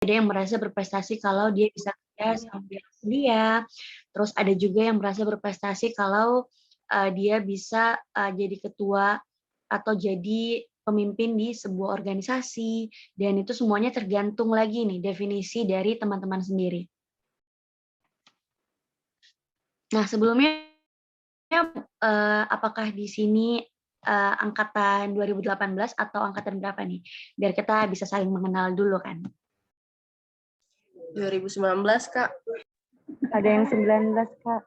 ada yang merasa berprestasi kalau dia bisa kerja sambil kuliah, terus ada juga yang merasa berprestasi kalau dia bisa jadi ketua atau jadi pemimpin di sebuah organisasi, dan itu semuanya tergantung lagi nih definisi dari teman-teman sendiri. Nah, sebelumnya apakah di sini angkatan 2018 atau angkatan berapa nih? Biar kita bisa saling mengenal dulu kan. 2019, Kak. Ada yang 19, Kak.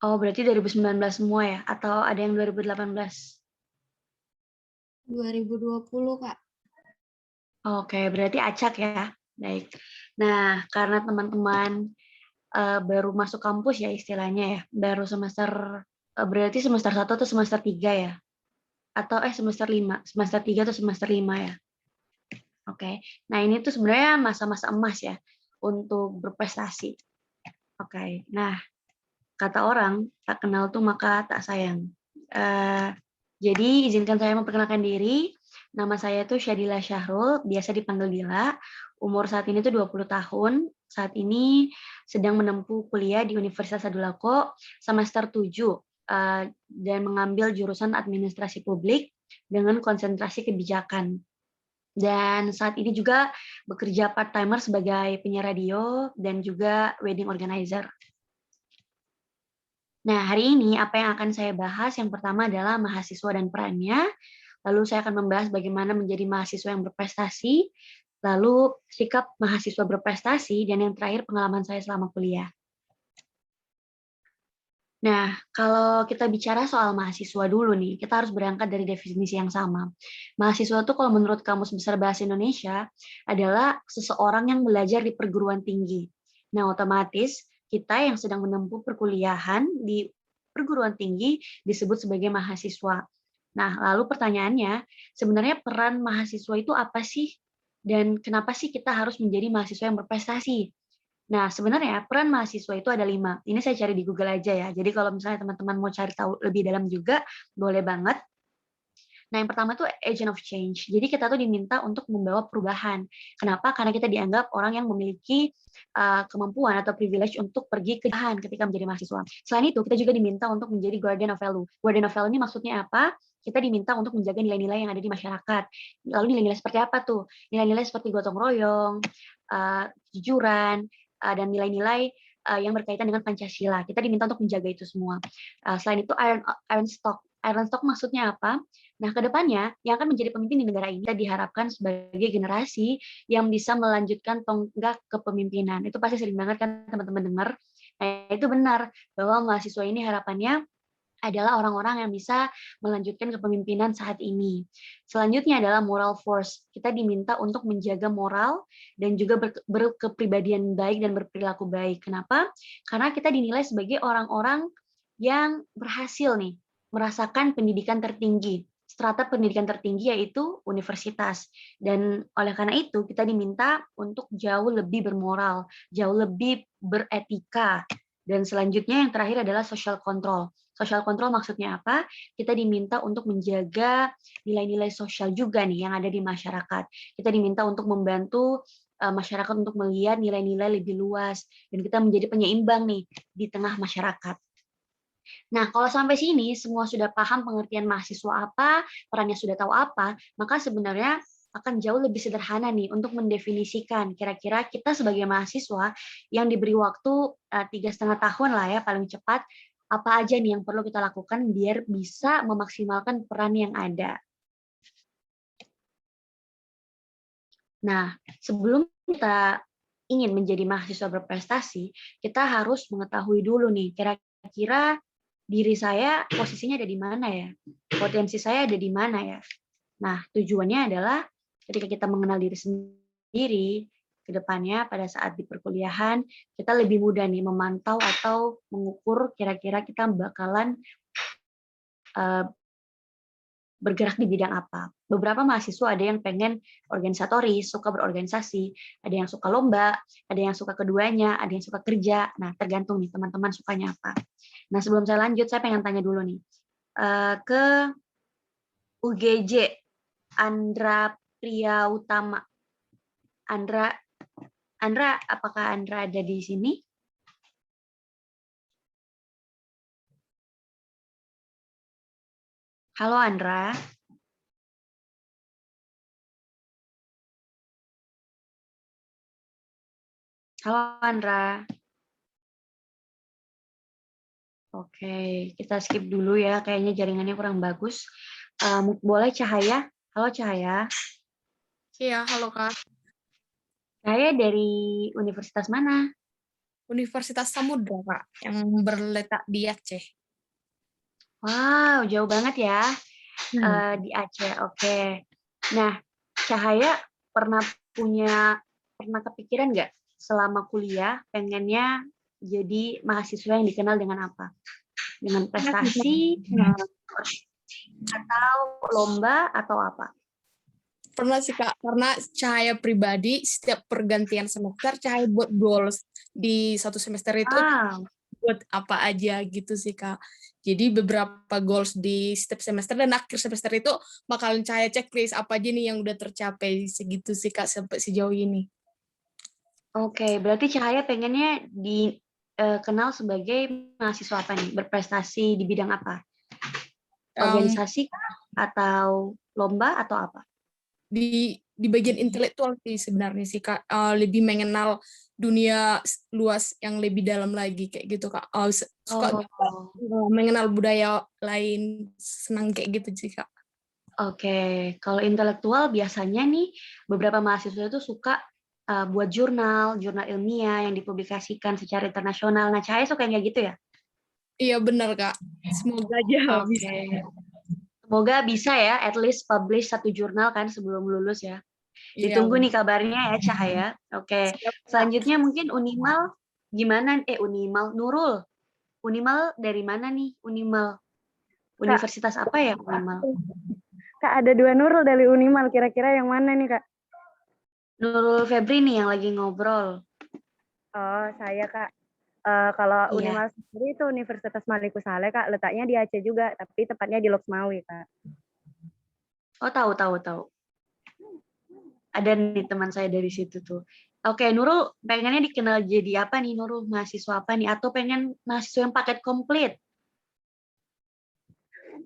Oh, berarti 2019 semua ya? Atau ada yang 2018? 2020, Kak. Oke, berarti acak ya. Baik. Nah, karena teman-teman baru masuk kampus ya istilahnya ya, baru semester, berarti semester 1 atau semester 3 ya? Atau semester 5, semester 3 atau semester 5 ya? Oke. Nah, ini tuh sebenarnya masa-masa emas ya untuk berprestasi. Oke. Nah, kata orang, tak kenal tuh maka tak sayang. Jadi izinkan saya memperkenalkan diri. Nama saya tuh Syadila Syahrul, biasa dipanggil Dila. Umur saat ini tuh 20 tahun. Saat ini sedang menempuh kuliah di Universitas Sadulako semester 7 dan mengambil jurusan administrasi publik dengan konsentrasi kebijakan. Dan saat ini juga bekerja part-timer sebagai penyiar radio dan juga wedding organizer. Nah, hari ini apa yang akan saya bahas yang pertama adalah mahasiswa dan perannya, lalu saya akan membahas bagaimana menjadi mahasiswa yang berprestasi, lalu sikap mahasiswa berprestasi, dan yang terakhir pengalaman saya selama kuliah. Nah, kalau kita bicara soal mahasiswa dulu nih, kita harus berangkat dari definisi yang sama. Mahasiswa itu kalau menurut Kamus Besar Bahasa Indonesia adalah seseorang yang belajar di perguruan tinggi. Nah, otomatis kita yang sedang menempuh perkuliahan di perguruan tinggi disebut sebagai mahasiswa. Nah, lalu pertanyaannya, sebenarnya peran mahasiswa itu apa sih? Dan kenapa sih kita harus menjadi mahasiswa yang berprestasi? Nah, sebenarnya peran mahasiswa itu ada 5. Ini saya cari di Google aja ya. Jadi kalau misalnya teman-teman mau cari tahu lebih dalam juga, boleh banget. Nah, yang pertama tuh agent of change. Jadi kita tuh diminta untuk membawa perubahan. Kenapa? Karena kita dianggap orang yang memiliki kemampuan atau privilege untuk pergi ke jahan ketika menjadi mahasiswa. Selain itu, kita juga diminta untuk menjadi guardian of value. Guardian of value ini maksudnya apa? Kita diminta untuk menjaga nilai-nilai yang ada di masyarakat. Lalu nilai-nilai seperti apa tuh? Nilai-nilai seperti gotong royong, kejujuran, dan nilai-nilai yang berkaitan dengan Pancasila. Kita diminta untuk menjaga itu semua. Selain itu, iron stock. Iron stock maksudnya apa? Nah, ke depannya yang akan menjadi pemimpin di negara ini kita diharapkan sebagai generasi yang bisa melanjutkan tonggak kepemimpinan. Itu pasti sering banget kan teman-teman dengar. Nah, itu benar bahwa mahasiswa ini harapannya adalah orang-orang yang bisa melanjutkan kepemimpinan saat ini. Selanjutnya adalah moral force. Kita diminta untuk menjaga moral dan juga berkepribadian baik dan berperilaku baik. Kenapa? Karena kita dinilai sebagai orang-orang yang berhasil nih merasakan pendidikan tertinggi. Strata pendidikan tertinggi yaitu universitas. Dan oleh karena itu kita diminta untuk jauh lebih bermoral, jauh lebih beretika. Dan selanjutnya yang terakhir adalah social control. Social control maksudnya apa? Kita diminta untuk menjaga nilai-nilai sosial juga nih yang ada di masyarakat. Kita diminta untuk membantu masyarakat untuk melihat nilai-nilai lebih luas dan kita menjadi penyeimbang nih di tengah masyarakat. Nah, kalau sampai sini semua sudah paham pengertian mahasiswa apa, perannya sudah tahu apa, maka sebenarnya akan jauh lebih sederhana nih untuk mendefinisikan kira-kira kita sebagai mahasiswa yang diberi waktu 3,5 tahun lah ya paling cepat, apa aja nih yang perlu kita lakukan biar bisa memaksimalkan peran yang ada. Nah, sebelum kita ingin menjadi mahasiswa berprestasi, kita harus mengetahui dulu nih kira-kira diri saya posisinya ada di mana ya? Potensi saya ada di mana ya? Nah, tujuannya adalah ketika kita mengenal diri sendiri, ke depannya pada saat di perkuliahan, kita lebih mudah nih memantau atau mengukur kira-kira kita bakalan bergerak di bidang apa. Beberapa mahasiswa ada yang pengen organisatoris, suka berorganisasi, ada yang suka lomba, ada yang suka keduanya, ada yang suka kerja. Nah, tergantung nih teman-teman sukanya apa. Nah, sebelum saya lanjut, saya pengen tanya dulu nih. Ke UGJ, Andra Priya Utama. Andra, apakah Andra ada di sini? Halo Andra. Halo Andra. Oke, kita skip dulu ya. Kayaknya jaringannya kurang bagus. Boleh Cahaya? Halo Cahaya. Iya, halo Kak. Cahaya dari universitas mana? Universitas Samudra, Kak, yang berletak di Aceh. Wow, jauh banget ya. Hmm. Di Aceh. Oke. Nah, Cahaya pernah kepikiran nggak selama kuliah pengennya jadi mahasiswa yang dikenal dengan apa? Dengan prestasi, atau lomba, atau apa? Pernah sih Kak, karena Cahaya pribadi setiap pergantian semester Cahaya buat goals di satu semester itu Wow. buat apa aja gitu sih Kak. Jadi beberapa goals di setiap semester dan akhir semester itu bakalan Cahaya checklist apa aja nih yang udah tercapai segitu sih Kak sampai sejauh ini. Oke, berarti Cahaya pengennya dikenal sebagai mahasiswa apa nih? Berprestasi di bidang apa? Um, Organisasi kah? Atau lomba atau apa? di bagian intelektual sih sebenarnya sih Kak. Lebih mengenal dunia luas yang lebih dalam lagi kayak gitu Kak. Suka juga Oh, mengenal budaya lain, senang kayak gitu sih Kak. oke. Kalau intelektual biasanya nih beberapa mahasiswa itu suka buat jurnal ilmiah yang dipublikasikan secara internasional. Nah, Cahaya suka yang kayak gitu ya? Iya benar Kak. Semoga aja bisa. Oke. Semoga bisa ya, at least publish satu jurnal kan sebelum lulus ya. Iya Ditunggu benar. nih kabarnya ya, Cahaya. Oke. Siap Kak. Selanjutnya mungkin Unimal gimana? Unimal, Nurul. Unimal dari mana nih? Unimal. Kak, Universitas apa ya, Unimal? Kak ada 2 Nurul dari Unimal, kira-kira yang mana nih Kak? Nurul Febri nih yang lagi ngobrol. Oh, saya Kak. Kalau Iya. Unimal sendiri itu Universitas Malikusale Kak, letaknya di Aceh juga, tapi tepatnya di Loksmawi Kak. Oh, tahu. Ada nih teman saya dari situ tuh. Oke, Nurul pengennya dikenal jadi apa nih, Nurul? Mahasiswa apa nih? Atau pengen mahasiswa yang paket komplit?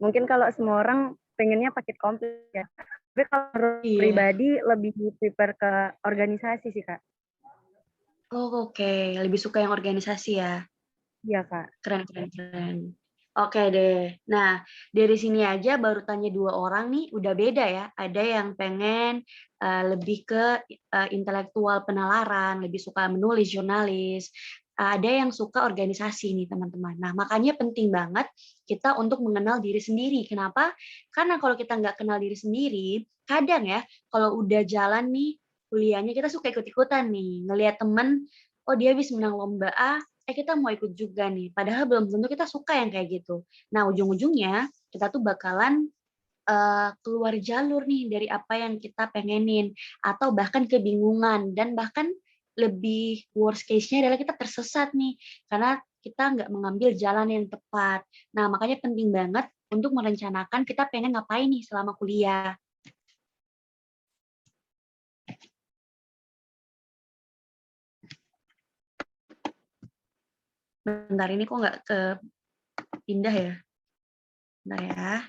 Mungkin kalau semua orang pengennya paket komplit ya. Tapi kalau Iya. pribadi lebih prepare ke organisasi sih Kak. Oh, oke. Lebih suka yang organisasi ya. Iya Kak. Keren. Oke deh. Nah, dari sini aja baru tanya 2 orang nih, udah beda ya. Ada yang pengen lebih ke intelektual penalaran, lebih suka menulis, jurnalis. Ada yang suka organisasi nih teman-teman. Nah, makanya penting banget kita untuk mengenal diri sendiri. Kenapa? Karena kalau kita nggak kenal diri sendiri, kadang ya, kalau udah jalan nih kuliahnya, kita suka ikut-ikutan nih. Ngelihat temen, oh dia habis menang lomba A, kita mau ikut juga nih. Padahal belum tentu kita suka yang kayak gitu. Nah, ujung-ujungnya kita tuh bakalan keluar jalur nih dari apa yang kita pengenin, atau bahkan kebingungan, dan bahkan lebih worst case-nya adalah kita tersesat nih karena kita nggak mengambil jalan yang tepat. Nah, makanya penting banget untuk merencanakan kita pengen ngapain nih selama kuliah. Bentar, ini kok nggak ke pindah ya? Bentar ya.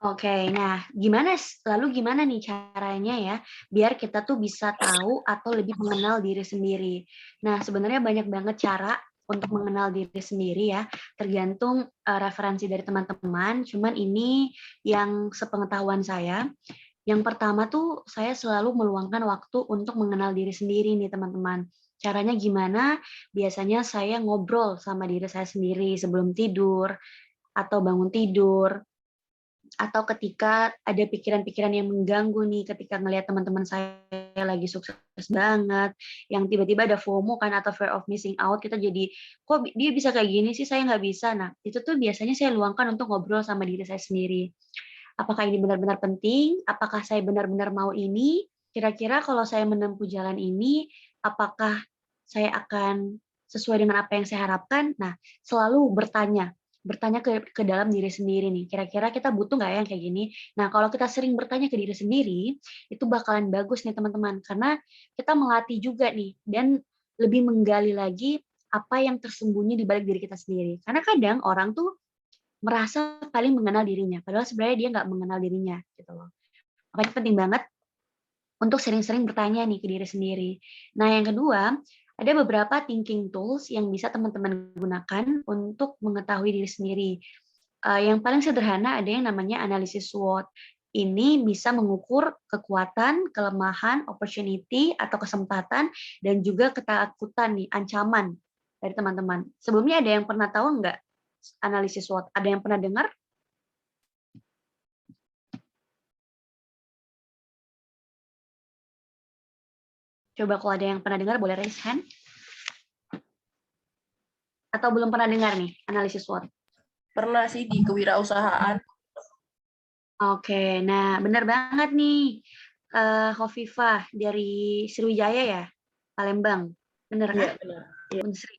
Oke, nah gimana nih caranya ya biar kita tuh bisa tahu atau lebih mengenal diri sendiri. Nah, sebenarnya banyak banget cara untuk mengenal diri sendiri ya, tergantung referensi dari teman-teman. Cuman ini yang sepengetahuan saya, yang pertama tuh saya selalu meluangkan waktu untuk mengenal diri sendiri nih teman-teman. Caranya gimana? Biasanya saya ngobrol sama diri saya sendiri sebelum tidur atau bangun tidur, atau ketika ada pikiran-pikiran yang mengganggu nih, ketika ngelihat teman-teman saya lagi sukses banget, yang tiba-tiba ada FOMO kan, atau fear of missing out, kita jadi, kok dia bisa kayak gini sih, saya nggak bisa. Nah, itu tuh biasanya saya luangkan untuk ngobrol sama diri saya sendiri. Apakah ini benar-benar penting? Apakah saya benar-benar mau ini? Kira-kira kalau saya menempuh jalan ini, apakah saya akan sesuai dengan apa yang saya harapkan? Nah, selalu bertanya. bertanya ke dalam diri sendiri nih, kira-kira kita butuh nggak ya yang kayak gini? Nah, kalau kita sering bertanya ke diri sendiri, itu bakalan bagus nih teman-teman, karena kita melatih juga nih, dan lebih menggali lagi apa yang tersembunyi di balik diri kita sendiri. Karena kadang orang tuh merasa paling mengenal dirinya, padahal sebenarnya dia nggak mengenal dirinya, gitu loh. Makanya penting banget untuk sering-sering bertanya nih ke diri sendiri. Nah, yang kedua, ada beberapa thinking tools yang bisa teman-teman gunakan untuk mengetahui diri sendiri. Yang paling sederhana ada yang namanya analisis SWOT. Ini bisa mengukur kekuatan, kelemahan, opportunity atau kesempatan, dan juga ketakutan nih, ancaman dari teman-teman. Sebelumnya ada yang pernah tahu nggak analisis SWOT? Ada yang pernah dengar? Coba kalau ada yang pernah dengar, boleh raise hand. Atau belum pernah dengar nih, analisis SWOT? Pernah sih di kewirausahaan. Oke, nah benar banget nih, Hovifah dari Sriwijaya ya, Palembang, benar Iya, kah? benar. Unsri.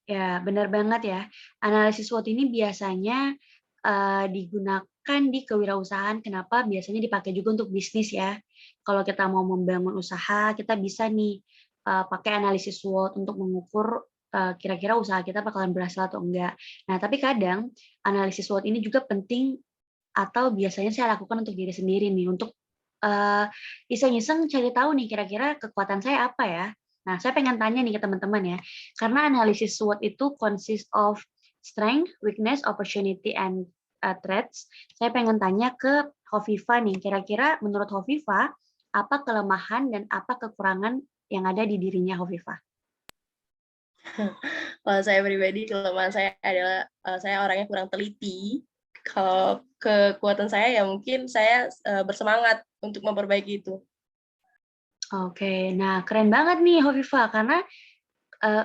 Ya, benar banget ya. Analisis SWOT ini biasanya digunakan di kewirausahaan. Kenapa? Biasanya dipakai juga untuk bisnis ya. Kalau kita mau membangun usaha, kita bisa nih pakai analisis SWOT untuk mengukur kira-kira usaha kita bakalan berhasil atau enggak. Nah, tapi kadang analisis SWOT ini juga penting atau biasanya saya lakukan untuk diri sendiri nih, untuk iseng-iseng cari tahu nih kira-kira kekuatan saya apa ya. Nah, saya pengen tanya nih ke teman-teman ya, karena analisis SWOT itu consist of strength, weakness, opportunity, and threats. Saya pengen tanya ke Hovifah nih, kira-kira menurut Hovifah, apa kelemahan dan apa kekurangan yang ada di dirinya Hovifah? Kalau saya pribadi, kelemahan saya adalah saya orangnya kurang teliti. Kalau kekuatan saya ya mungkin saya bersemangat untuk memperbaiki itu. Oke, nah keren banget nih Hovifah, karena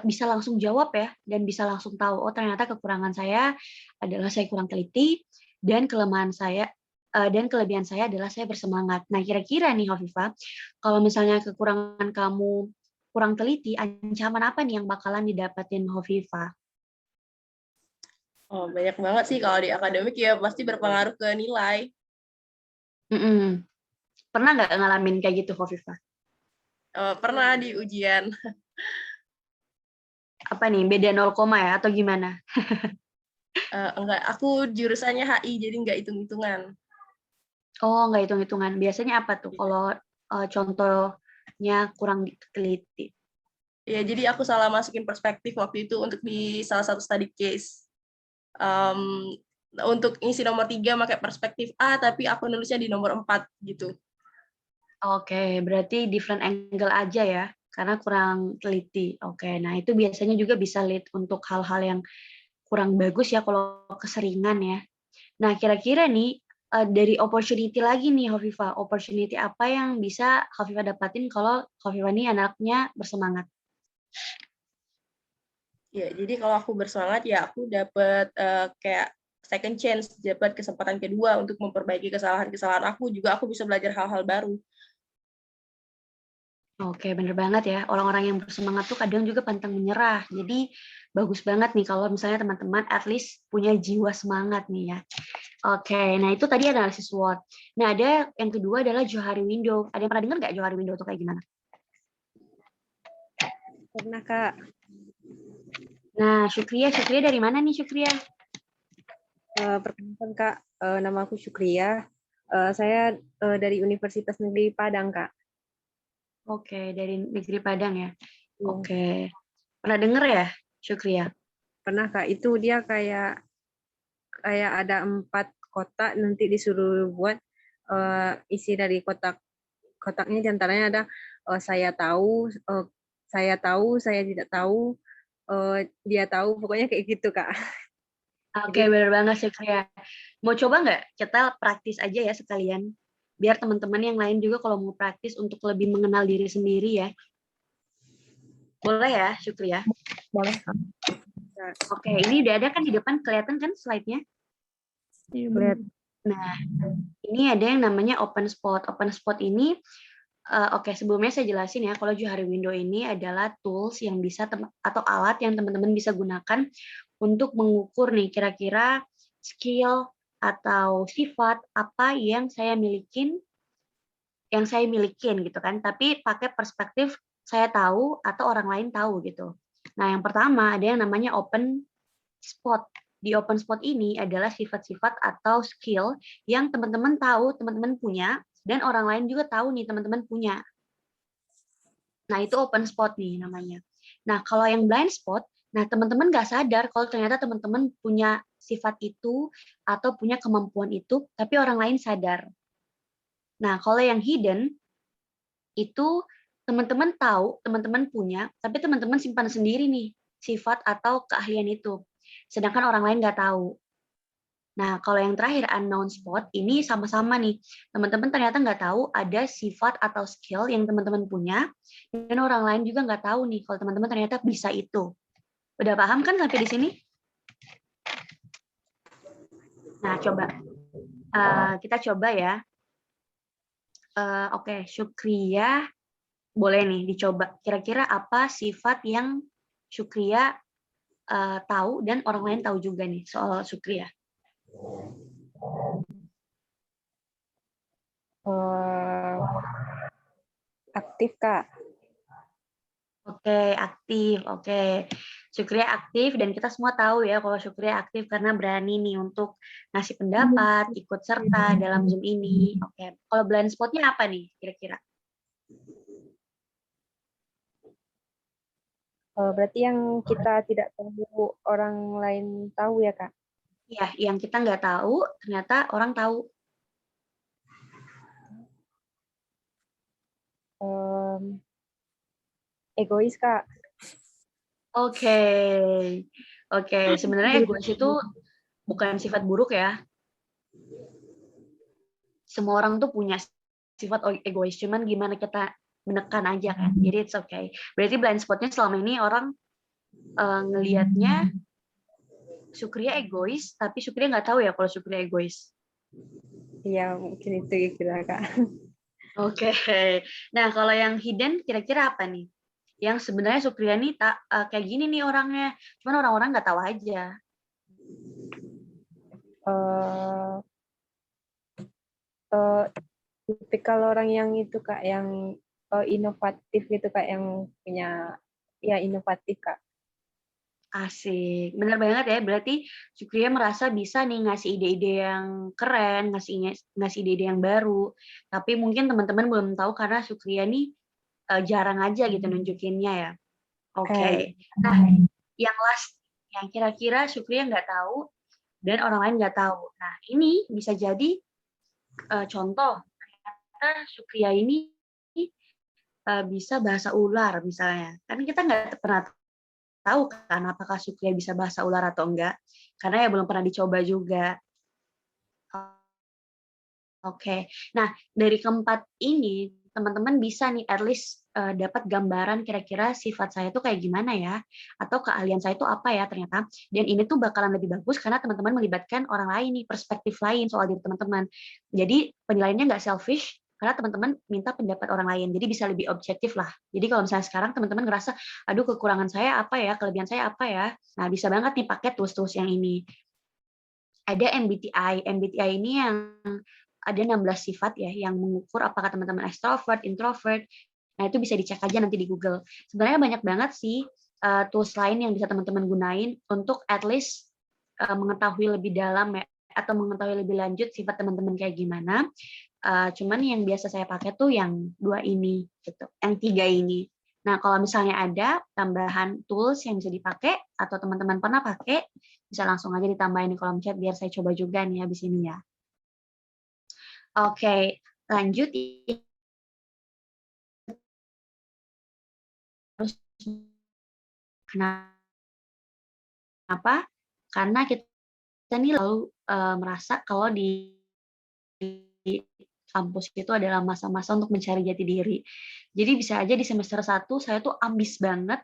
bisa langsung jawab ya, dan bisa langsung tahu, oh ternyata kekurangan saya adalah saya kurang teliti, dan kelemahan saya dan kelebihan saya adalah saya bersemangat. Nah, kira-kira nih Hovifah, kalau misalnya kekurangan kamu kurang teliti, ancaman apa nih yang bakalan didapatin Hovifah? Oh, banyak banget sih kalau di akademik ya pasti berpengaruh ke nilai. Pernah nggak ngalamin kayak gitu Hovifah? Pernah di ujian. Apa nih, beda 0, ya atau gimana? Enggak, aku jurusannya HI jadi nggak hitung-hitungan. Oh, nggak hitung-hitungan. Biasanya apa tuh kalau contohnya kurang teliti? Ya, jadi aku salah masukin perspektif waktu itu untuk di salah satu study case. Untuk ngisi nomor 3 pakai perspektif A, tapi aku nulisnya di nomor 4 gitu. Oke, berarti different angle aja ya, karena kurang teliti. Oke, nah itu biasanya juga bisa lead untuk hal-hal yang kurang bagus ya kalau keseringan ya. Nah, kira-kira nih dari opportunity lagi nih Hovifah, opportunity apa yang bisa Hovifah dapatin kalau Hovifah ini anaknya bersemangat? Ya, jadi kalau aku bersemangat ya aku dapat kayak second chance, dapat kesempatan kedua untuk memperbaiki kesalahan-kesalahan aku, juga aku bisa belajar hal-hal baru. Oke, bener banget ya. Orang-orang yang bersemangat tuh kadang juga pantang menyerah. Jadi bagus banget nih kalau misalnya teman-teman at least punya jiwa semangat nih ya. Oke, nah itu tadi analisis SWOT. Nah, ada yang kedua adalah Johari Window. Ada yang pernah dengar nggak Johari Window itu kayak gimana? Pernah, Kak. Nah, Syukria dari mana nih Syukria? Perkenalkan, Kak, nama aku Syukria. Saya dari Universitas Negeri Padang, Kak. Oke, dari Negeri Padang ya. Iya. Oke. Pernah dengar ya, Syukria? Pernah, Kak. Itu dia kayak ada 4 kotak, nanti disuruh buat isi dari kotaknya diantaranya ada saya tahu, saya tidak tahu, dia tahu, pokoknya kayak gitu, Kak. Oke, benar banget Syukria. Mau coba nggak kita praktis aja ya sekalian? Biar teman-teman yang lain juga kalau mau praktis untuk lebih mengenal diri sendiri ya. Boleh ya, Syukria? Boleh. Oke, ini udah ada kan di depan, kelihatan kan slide-nya? Lihat. Nah, ini ada yang namanya open spot. Open spot ini, oke sebelumnya saya jelasin ya, kalau Johari Window ini adalah tools yang bisa atau alat yang teman-teman bisa gunakan untuk mengukur nih kira-kira skill atau sifat apa yang saya milikin gitu kan, tapi pakai perspektif saya tahu atau orang lain tahu gitu. Nah, yang pertama ada yang namanya open spot. Di open spot ini adalah sifat-sifat atau skill yang teman-teman tahu teman-teman punya dan orang lain juga tahu nih teman-teman punya. Nah, itu open spot nih namanya. Nah, kalau yang blind spot, nah teman-teman nggak sadar kalau ternyata teman-teman punya sifat itu atau punya kemampuan itu, tapi orang lain sadar. Nah, kalau yang hidden, itu teman-teman tahu, teman-teman punya, tapi teman-teman simpan sendiri nih sifat atau keahlian itu. Sedangkan orang lain nggak tahu. Nah, kalau yang terakhir unknown spot, ini sama-sama nih. Teman-teman ternyata nggak tahu ada sifat atau skill yang teman-teman punya, dan orang lain juga nggak tahu nih kalau teman-teman ternyata bisa itu. Udah paham kan sampai di sini? Nah, coba. Kita coba ya. Oke, Syukria boleh nih dicoba. Kira-kira apa sifat yang Syukria tahu dan orang lain tahu juga nih soal Syukria? Aktif, Kak. Oke, aktif. Oke. Syukria aktif dan kita semua tahu ya kalau Syukria aktif karena berani nih untuk ngasih pendapat, ikut serta dalam Zoom ini. Oke. Kalau blind spotnya apa nih kira-kira? Berarti yang kita tidak tahu orang lain tahu ya, Kak? Iya, yang kita nggak tahu ternyata orang tahu. Egois, Kak. Oke. Oke, sebenarnya egois itu bukan sifat buruk ya. Semua orang tuh punya sifat egois, cuman gimana kita menekan aja kan. Jadi it's okay. Berarti blind spotnya selama ini orang ngelihatnya Syukria egois, tapi Syukria nggak tahu ya kalau Syukria egois. Iya, mungkin itu kira, Kak. Oke. Nah, kalau yang hidden kira-kira apa nih? Yang sebenarnya Syukria nih kayak gini nih orangnya, cuman orang-orang nggak tahu aja. Tipikal orang yang itu, Kak, yang inovatif gitu, Kak, yang punya ya inovatif, Kak. Asik, bener banget ya. Berarti Syukria merasa bisa nih ngasih ide-ide yang keren, ngasih ide-ide yang baru. Tapi mungkin teman-teman belum tahu karena Syukria nih jarang aja gitu nunjukinnya ya. Oke. Nah, yang last, yang kira-kira Syukria nggak tahu dan orang lain nggak tahu. Nah, ini bisa jadi contoh. Ternyata Syukria ini bisa bahasa ular misalnya. Kan kita nggak pernah tahu kan apakah Syukria bisa bahasa ular atau enggak, karena ya belum pernah dicoba juga. Oke. Nah, dari keempat ini, teman-teman bisa nih at least dapat gambaran kira-kira sifat saya itu kayak gimana ya, atau keahlian saya itu apa ya ternyata. Dan ini tuh bakalan lebih bagus karena teman-teman melibatkan orang lain nih, perspektif lain soal diri teman-teman. Jadi penilaiannya nggak selfish, karena teman-teman minta pendapat orang lain, jadi bisa lebih objektif lah. Jadi kalau misalnya sekarang teman-teman ngerasa, aduh kekurangan saya apa ya, kelebihan saya apa ya, nah bisa banget nih pakai tools-tools yang ini. Ada MBTI. MBTI ini yang ada 16 sifat ya yang mengukur apakah teman-teman extrovert, introvert. Nah, itu bisa dicek aja nanti di Google. Sebenarnya banyak banget sih tools lain yang bisa teman-teman gunain untuk at least mengetahui lebih dalam ya, atau mengetahui lebih lanjut sifat teman-teman kayak gimana. Cuman yang biasa saya pakai tuh yang 2 ini gitu, yang 3 ini. Nah, kalau misalnya ada tambahan tools yang bisa dipakai atau teman-teman pernah pakai, bisa langsung aja ditambahin di kolom chat biar saya coba juga nih habis ini ya. Oke, lanjut. Terus kenapa? Karena kita nih lalu merasa kalau di kampus itu adalah masa-masa untuk mencari jati diri. Jadi bisa aja di semester 1 saya tuh ambis banget,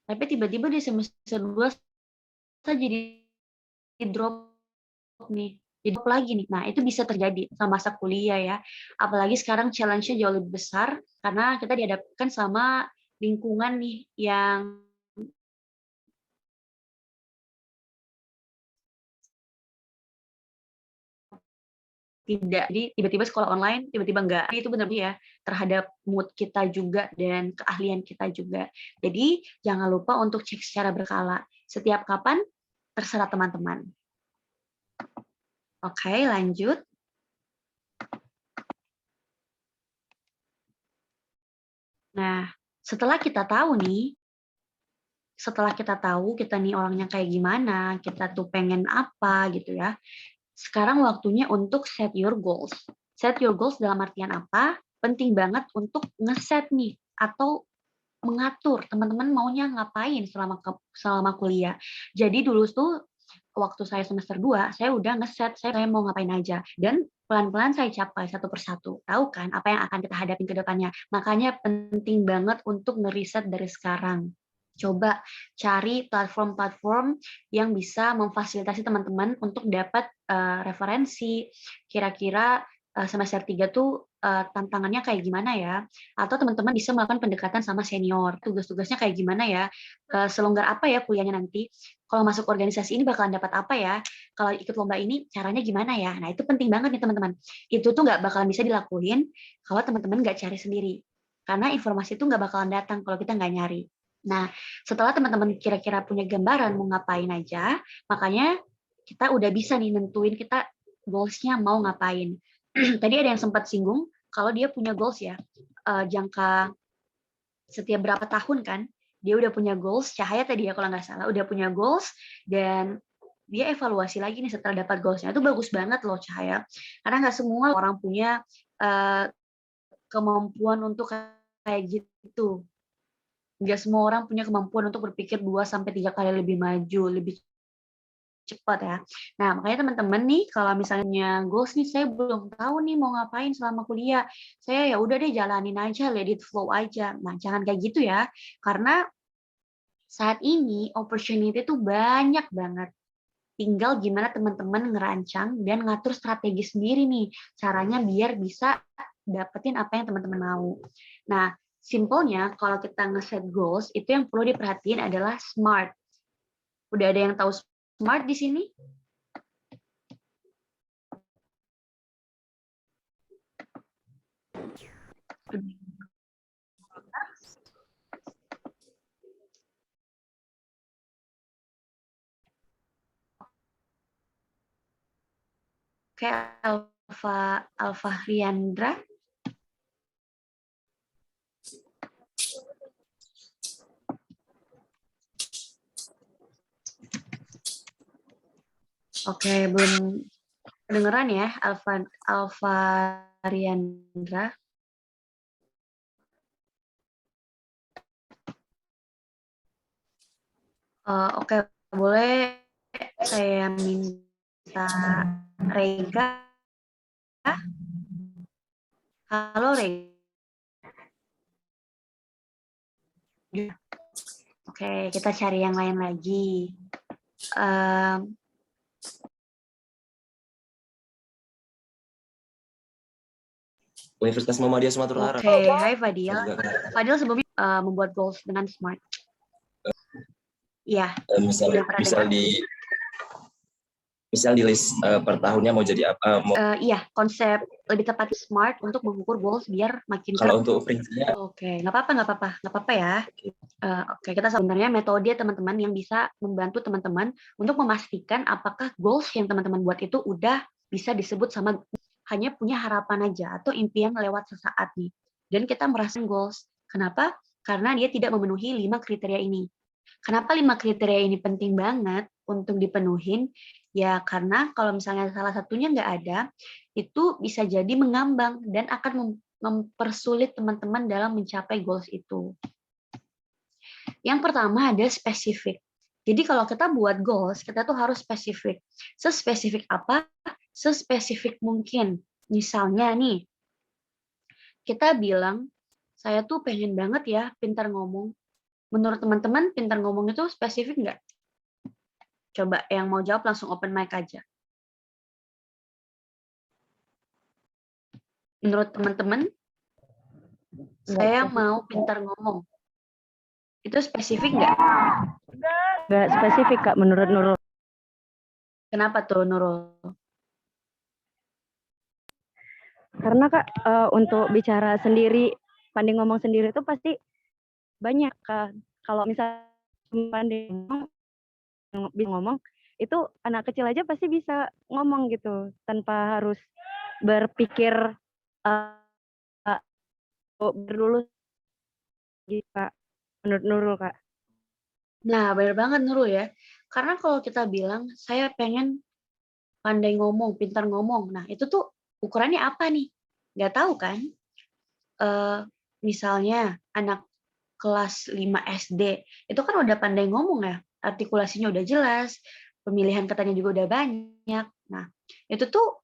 tapi tiba-tiba di semester 2 saya jadi drop nih, jadi drop lagi nih. Nah, itu bisa terjadi sama masa kuliah ya. Apalagi sekarang challenge-nya jauh lebih besar karena kita dihadapkan sama lingkungan nih yang tidak. Jadi tiba-tiba sekolah online, tiba-tiba enggak. Itu benar-benar ya terhadap mood kita juga dan keahlian kita juga. Jadi jangan lupa untuk cek secara berkala. Setiap kapan terserah teman-teman. Oke, lanjut. Nah, setelah kita tahu nih, kita nih orangnya kayak gimana, kita tuh pengen apa gitu ya. Sekarang waktunya untuk set your goals. Set your goals dalam artian apa? Penting banget untuk ngeset nih atau mengatur teman-teman maunya ngapain selama kuliah. Jadi dulu tuh waktu saya semester 2, saya udah ngeset saya mau ngapain aja dan pelan-pelan saya capai satu persatu. Tahu kan apa yang akan kita hadapin ke depannya. Makanya penting banget untuk ngeriset dari sekarang. Coba cari platform-platform yang bisa memfasilitasi teman-teman untuk dapat referensi. Kira-kira semester 3 tuh tantangannya kayak gimana ya? Atau teman-teman bisa melakukan pendekatan sama senior. Tugas-tugasnya kayak gimana ya? Selonggar apa ya kuliahnya nanti? Kalau masuk organisasi ini bakalan dapat apa ya? Kalau ikut lomba ini caranya gimana ya? Nah, itu penting banget nih teman-teman. Itu tuh nggak bakalan bisa dilakuin kalau teman-teman nggak cari sendiri. Karena informasi itu nggak bakalan datang kalau kita nggak nyari. Nah, setelah teman-teman kira-kira punya gambaran mau ngapain aja, makanya kita udah bisa nih nentuin kita goals-nya mau ngapain. Tadi ada yang sempat singgung, kalau dia punya goals ya, jangka setiap berapa tahun kan, dia udah punya goals, Cahaya tadi ya kalau nggak salah, udah punya goals, dan dia evaluasi lagi nih setelah dapat goals-nya. Itu bagus banget loh Cahaya, karena nggak semua orang punya kemampuan untuk kayak gitu. Nggak semua orang punya kemampuan untuk berpikir 2-3 kali lebih maju, lebih cepat ya. Nah, makanya teman-teman nih, kalau misalnya goals nih, saya belum tahu nih mau ngapain selama kuliah. Saya ya udah deh jalanin aja, let it flow aja. Nah, jangan kayak gitu ya. Karena saat ini opportunity itu banyak banget. Tinggal gimana teman-teman ngerancang dan ngatur strategi sendiri nih. Caranya biar bisa dapetin apa yang teman-teman mau. Nah, simpelnya kalau kita nge-set goals, itu yang perlu diperhatiin adalah SMART. Udah ada yang tahu SMART di sini? Oke, Alfa Riandra. Oke, belum kedengeran ya, Alfa Riandra. Oke, boleh saya minta Rega. Halo Rega. Oke, kita cari yang lain lagi. Universitas Muhammadiyah Sumatera Utara. Oke, hai Fadil. Fadil sebelumnya membuat goals dengan SMART. Iya. Misal di list per tahunnya mau jadi apa? Iya, konsep lebih tepat SMART untuk mengukur goals biar makin. Kalau untuk prinsipnya. Oke, nggak apa-apa ya. Oke, kita sebenarnya metode teman-teman yang bisa membantu teman-teman untuk memastikan apakah goals yang teman-teman buat itu udah bisa disebut sama hanya punya harapan aja atau impian lewat sesaat nih. Dan kita merasa goals. Kenapa? Karena dia tidak memenuhi 5 kriteria ini. Kenapa 5 kriteria ini penting banget untuk dipenuhin? Ya karena kalau misalnya salah satunya nggak ada, itu bisa jadi mengambang dan akan mempersulit teman-teman dalam mencapai goals itu. Yang pertama ada spesifik. Jadi kalau kita buat goals, kita tuh harus spesifik. Sespesifik apa? Sespesifik mungkin. Misalnya nih, kita bilang, saya tuh pengen banget ya pintar ngomong. Menurut teman-teman, pintar ngomong itu spesifik nggak? Coba yang mau jawab langsung open mic aja. Menurut teman-teman, saya mau pintar ngomong. Itu spesifik nggak? Nggak spesifik, Kak, menurut Nurul. Kenapa tuh, Nurul? Karena Kak, untuk bicara sendiri, pandai ngomong sendiri itu pasti banyak Kak. Kalau misalnya pandai bisa ngomong, itu anak kecil aja pasti bisa ngomong gitu, tanpa harus berpikir uh, dulu gitu Kak, menurut Nurul Kak. Nah, benar banget Nurul ya. Karena kalau kita bilang, saya pengen pandai ngomong, pintar ngomong. Nah, itu tuh ukurannya apa nih? Nggak tahu kan? Misalnya anak kelas 5 SD, itu kan udah pandai ngomong ya, artikulasinya udah jelas, pemilihan katanya juga udah banyak. Nah, itu tuh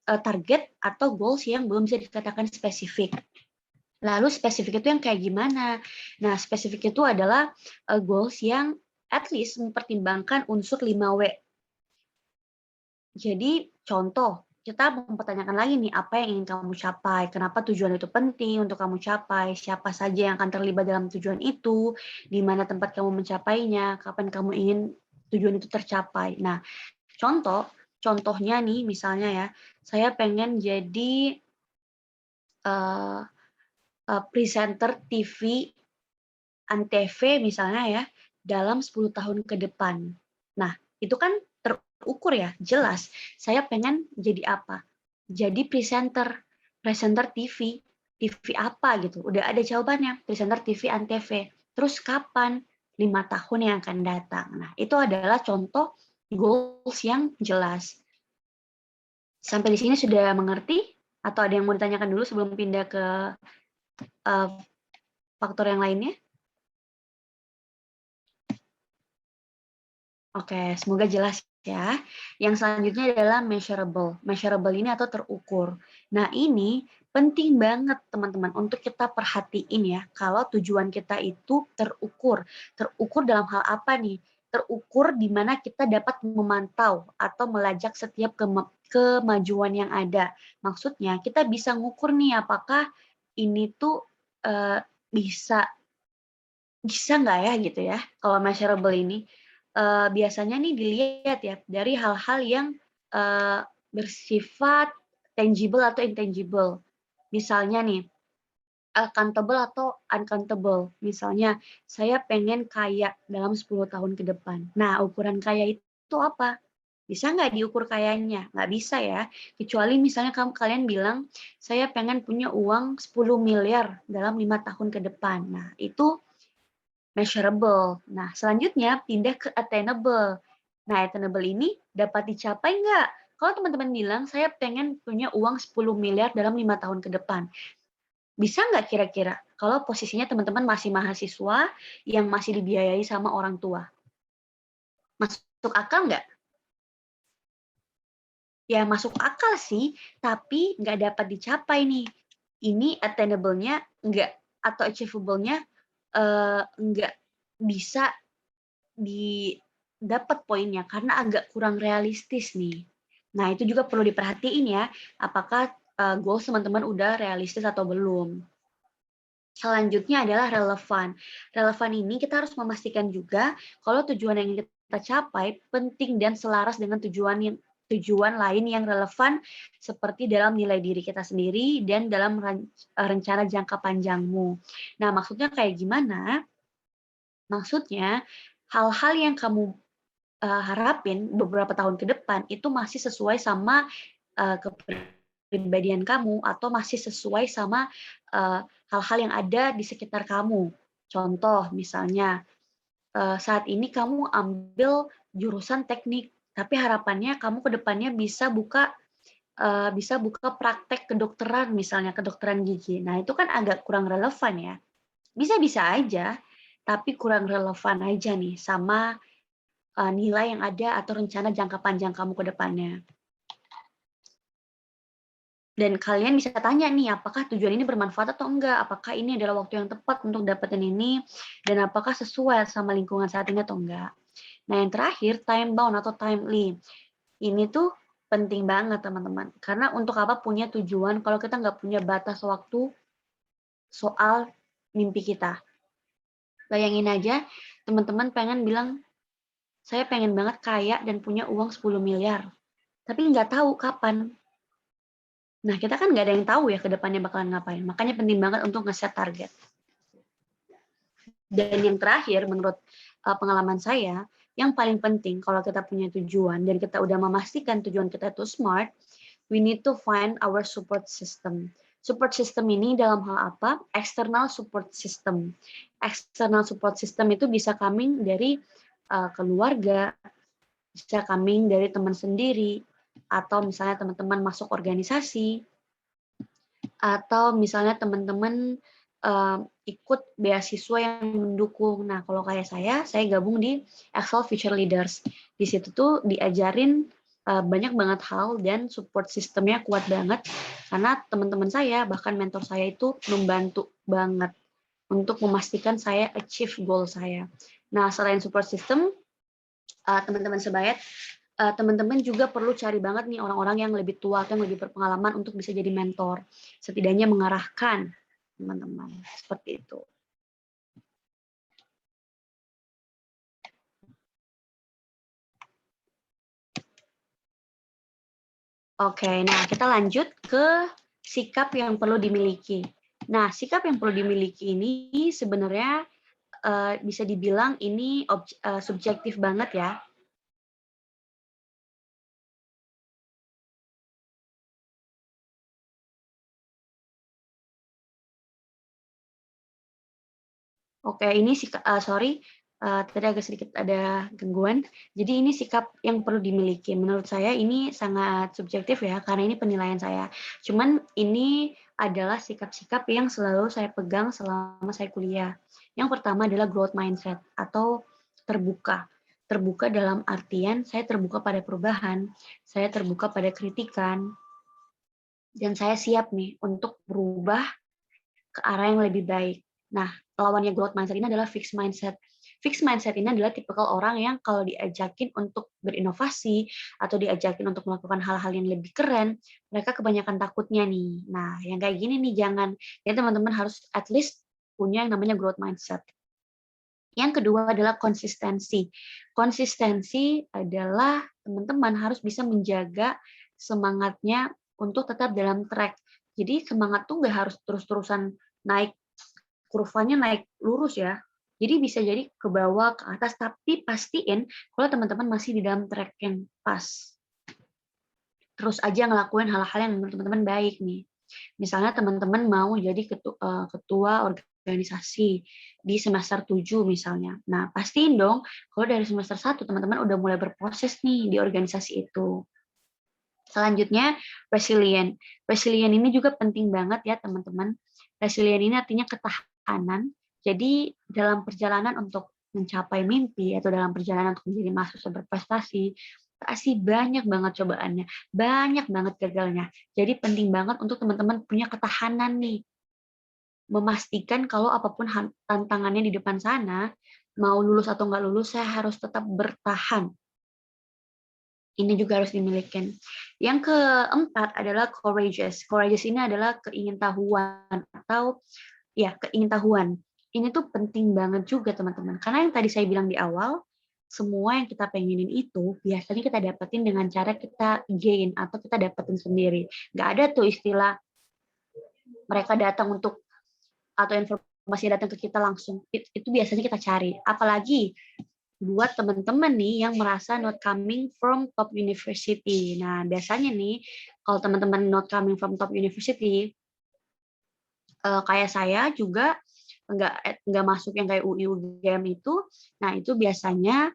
target atau goals yang belum bisa dikatakan spesifik. Lalu spesifik itu yang kayak gimana? Nah, spesifik itu adalah goals yang at least mempertimbangkan unsur 5W. Jadi, contoh, kita mempertanyakan lagi nih, apa yang ingin kamu capai, kenapa tujuan itu penting untuk kamu capai, siapa saja yang akan terlibat dalam tujuan itu, di mana tempat kamu mencapainya, kapan kamu ingin tujuan itu tercapai. Nah, contohnya nih, misalnya ya, saya pengen jadi presenter TV Antv misalnya ya, dalam 10 tahun ke depan. Nah, itu kan terukur ya, jelas. Saya pengen jadi apa? Jadi presenter TV. TV apa gitu? Udah ada jawabannya, presenter TV Antv. Terus kapan? 5 tahun yang akan datang. Nah, itu adalah contoh goals yang jelas. Sampai di sini sudah mengerti? Atau ada yang mau ditanyakan dulu sebelum pindah ke faktor yang lainnya? Oke, semoga jelas ya. Yang selanjutnya adalah measurable. Measurable ini atau terukur. Nah, ini penting banget teman-teman untuk kita perhatiin ya. Kalau tujuan kita itu terukur. Terukur dalam hal apa nih? Terukur di mana kita dapat memantau atau melacak setiap kemajuan yang ada. Maksudnya kita bisa ngukur nih apakah ini tuh bisa nggak ya gitu ya. Kalau measurable ini biasanya nih dilihat ya dari hal-hal yang bersifat tangible atau intangible. Misalnya nih, accountable atau uncountable. Misalnya, saya pengen kaya dalam 10 tahun ke depan. Nah, ukuran kaya itu apa? Bisa nggak diukur kayanya? Nggak bisa ya. Kecuali misalnya kalian bilang, saya pengen punya uang 10 miliar dalam 5 tahun ke depan. Nah, itu measurable. Nah, selanjutnya pindah ke attainable. Nah, attainable ini dapat dicapai nggak? Kalau teman-teman bilang, saya pengen punya uang 10 miliar dalam 5 tahun ke depan. Bisa nggak kira-kira? Kalau posisinya teman-teman masih mahasiswa yang masih dibiayai sama orang tua. Masuk akal nggak? Ya, masuk akal sih, tapi nggak dapat dicapai nih. Ini attainable-nya nggak, atau achievable-nya nggak bisa didapat poinnya karena agak kurang realistis nih. Nah, itu juga perlu diperhatiin ya, apakah goals teman-teman udah realistis atau belum. Selanjutnya adalah relevan. Relevan ini kita harus memastikan juga kalau tujuan yang kita capai penting dan selaras dengan tujuan lain yang relevan seperti dalam nilai diri kita sendiri dan dalam rencana jangka panjangmu. Nah, maksudnya kayak gimana? Maksudnya hal-hal yang kamu harapin beberapa tahun ke depan itu masih sesuai sama kepribadian kamu atau masih sesuai sama hal-hal yang ada di sekitar kamu. Contoh misalnya saat ini kamu ambil jurusan teknik, tapi harapannya kamu ke depannya bisa buka praktek kedokteran misalnya kedokteran gigi. Nah, itu kan agak kurang relevan ya. Bisa-bisa aja, tapi kurang relevan aja nih sama nilai yang ada atau rencana jangka panjang kamu ke depannya. Dan kalian bisa tanya nih, apakah tujuan ini bermanfaat atau enggak? Apakah ini adalah waktu yang tepat untuk dapetin ini? Dan apakah sesuai sama lingkungan saat ini atau enggak? Nah, yang terakhir, time bound atau timely. Ini tuh penting banget, teman-teman. Karena untuk apa punya tujuan kalau kita nggak punya batas waktu soal mimpi kita. Bayangin aja, teman-teman pengen bilang, saya pengen banget kaya dan punya uang 10 miliar. Tapi nggak tahu kapan. Nah, kita kan nggak ada yang tahu ya ke depannya bakalan ngapain. Makanya penting banget untuk nge-set target. Dan yang terakhir, menurut pengalaman saya, yang paling penting kalau kita punya tujuan dan kita udah memastikan tujuan kita itu smart, we need to find our support system. Support system ini dalam hal apa? External support system. External support system itu bisa coming dari keluarga, bisa coming dari teman sendiri, atau misalnya teman-teman masuk organisasi, atau misalnya teman-teman ikut beasiswa yang mendukung. Nah, kalau kayak saya gabung di Excel Future Leaders. Di situ tuh diajarin banyak banget hal dan support sistemnya kuat banget karena teman-teman saya bahkan mentor saya itu membantu banget untuk memastikan saya achieve goal saya. Nah, selain support system, teman-teman sebayat, teman-teman juga perlu cari banget nih orang-orang yang lebih tua atau yang lebih berpengalaman untuk bisa jadi mentor. Setidaknya mengarahkan teman-teman. Seperti itu. Oke, nah kita lanjut ke sikap yang perlu dimiliki. Nah, sikap yang perlu dimiliki ini sebenarnya bisa dibilang ini subjektif banget ya. Oke, ini sikap, tadi agak sedikit ada gangguan. Jadi ini sikap yang perlu dimiliki. Menurut saya ini sangat subjektif ya, karena ini penilaian saya. Cuman ini adalah sikap-sikap yang selalu saya pegang selama saya kuliah. Yang pertama adalah growth mindset atau terbuka. Terbuka dalam artian saya terbuka pada perubahan, saya terbuka pada kritikan, dan saya siap nih untuk berubah ke arah yang lebih baik. Nah, lawannya growth mindset ini adalah fixed mindset. Fixed mindset ini adalah tipikal orang yang kalau diajakin untuk berinovasi atau diajakin untuk melakukan hal-hal yang lebih keren, mereka kebanyakan takutnya nih. Nah, yang kayak gini nih jangan. Ya teman-teman harus at least punya yang namanya growth mindset. Yang kedua adalah konsistensi. Konsistensi adalah teman-teman harus bisa menjaga semangatnya untuk tetap dalam track. Jadi semangat tuh nggak harus terus-terusan naik, kurvanya naik lurus ya. Jadi bisa jadi ke bawah, ke atas, tapi pastiin kalau teman-teman masih di dalam track yang pas. Terus aja ngelakuin hal-hal yang menurut teman-teman baik nih. Misalnya teman-teman mau jadi ketua organisasi di semester 7 misalnya. Nah, pastiin dong kalau dari semester 1 teman-teman udah mulai berproses nih di organisasi itu. Selanjutnya, resilient. Resilient ini juga penting banget ya teman-teman. Resilient ini artinya ketahanan. Jadi dalam perjalanan untuk mencapai mimpi atau dalam perjalanan untuk menjadi mahasiswa berprestasi, pasti banyak banget cobaannya, banyak banget gagalnya. Jadi penting banget untuk teman-teman punya ketahanan nih. Memastikan kalau apapun tantangannya di depan sana, mau lulus atau nggak lulus, saya harus tetap bertahan. Ini juga harus dimiliki. Yang keempat adalah courageous. Courageous ini adalah keingintahuan atau ya keingintahuan. Ini tuh penting banget juga teman-teman. Karena yang tadi saya bilang di awal, semua yang kita pengenin itu biasanya kita dapetin dengan cara kita gain atau kita dapetin sendiri. Nggak ada tuh istilah mereka datang untuk atau informasi datang ke kita langsung. Itu biasanya kita cari. Apalagi buat teman-teman nih yang merasa not coming from top university. Nah, biasanya nih kalau teman-teman not coming from top university, kayak saya juga nggak masuk yang kayak UI UGM itu. Nah, itu biasanya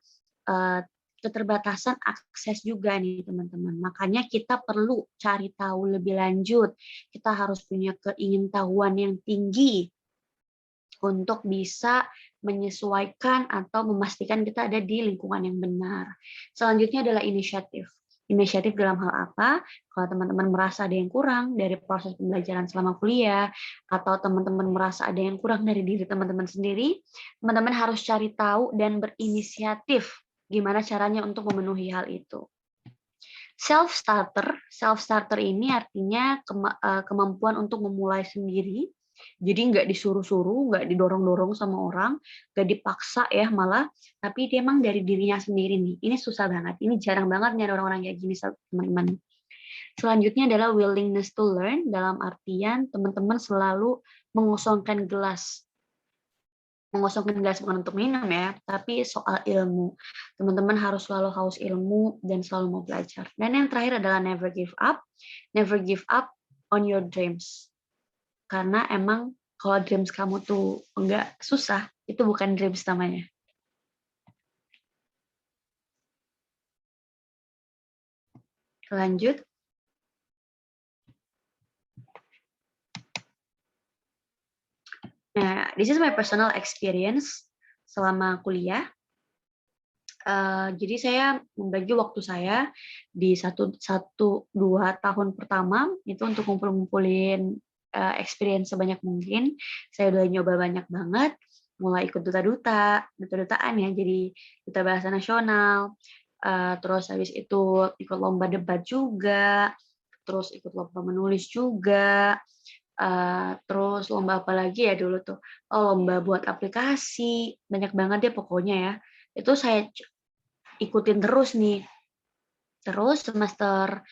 keterbatasan akses juga nih teman-teman. Makanya kita perlu cari tahu lebih lanjut. Kita harus punya keingintahuan yang tinggi untuk bisa menyesuaikan atau memastikan kita ada di lingkungan yang benar. Selanjutnya adalah inisiatif. Inisiatif dalam hal apa? Kalau teman-teman merasa ada yang kurang dari proses pembelajaran selama kuliah, atau teman-teman merasa ada yang kurang dari diri teman-teman sendiri, teman-teman harus cari tahu dan berinisiatif gimana caranya untuk memenuhi hal itu. Self-starter ini artinya kemampuan untuk memulai sendiri. Jadi nggak disuruh-suruh, nggak didorong-dorong sama orang, nggak dipaksa ya malah, tapi dia emang dari dirinya sendiri nih. Ini susah banget, ini jarang banget nih ada orang-orang kayak gini teman-teman. Selanjutnya adalah willingness to learn, dalam artian teman-teman selalu mengosongkan gelas. Mengosongkan gelas bukan untuk minum ya, tapi soal ilmu. Teman-teman harus selalu haus ilmu dan selalu mau belajar. Dan yang terakhir adalah never give up. Never give up on your dreams. Karena emang kalau dreams kamu tuh enggak susah, itu bukan dreams namanya. Lanjut. Nah, this is my personal experience selama kuliah. Jadi saya membagi waktu saya di 1-2 tahun pertama itu untuk ngumpulin experience sebanyak mungkin. Saya udah nyoba banyak banget, mulai ikut duta-dutaan ya, jadi duta bahasa nasional. Terus habis itu ikut lomba debat juga, terus ikut lomba menulis juga. Terus lomba apa lagi ya dulu tuh? Oh, lomba buat aplikasi, banyak banget deh pokoknya ya. Itu saya ikutin terus nih. Terus semester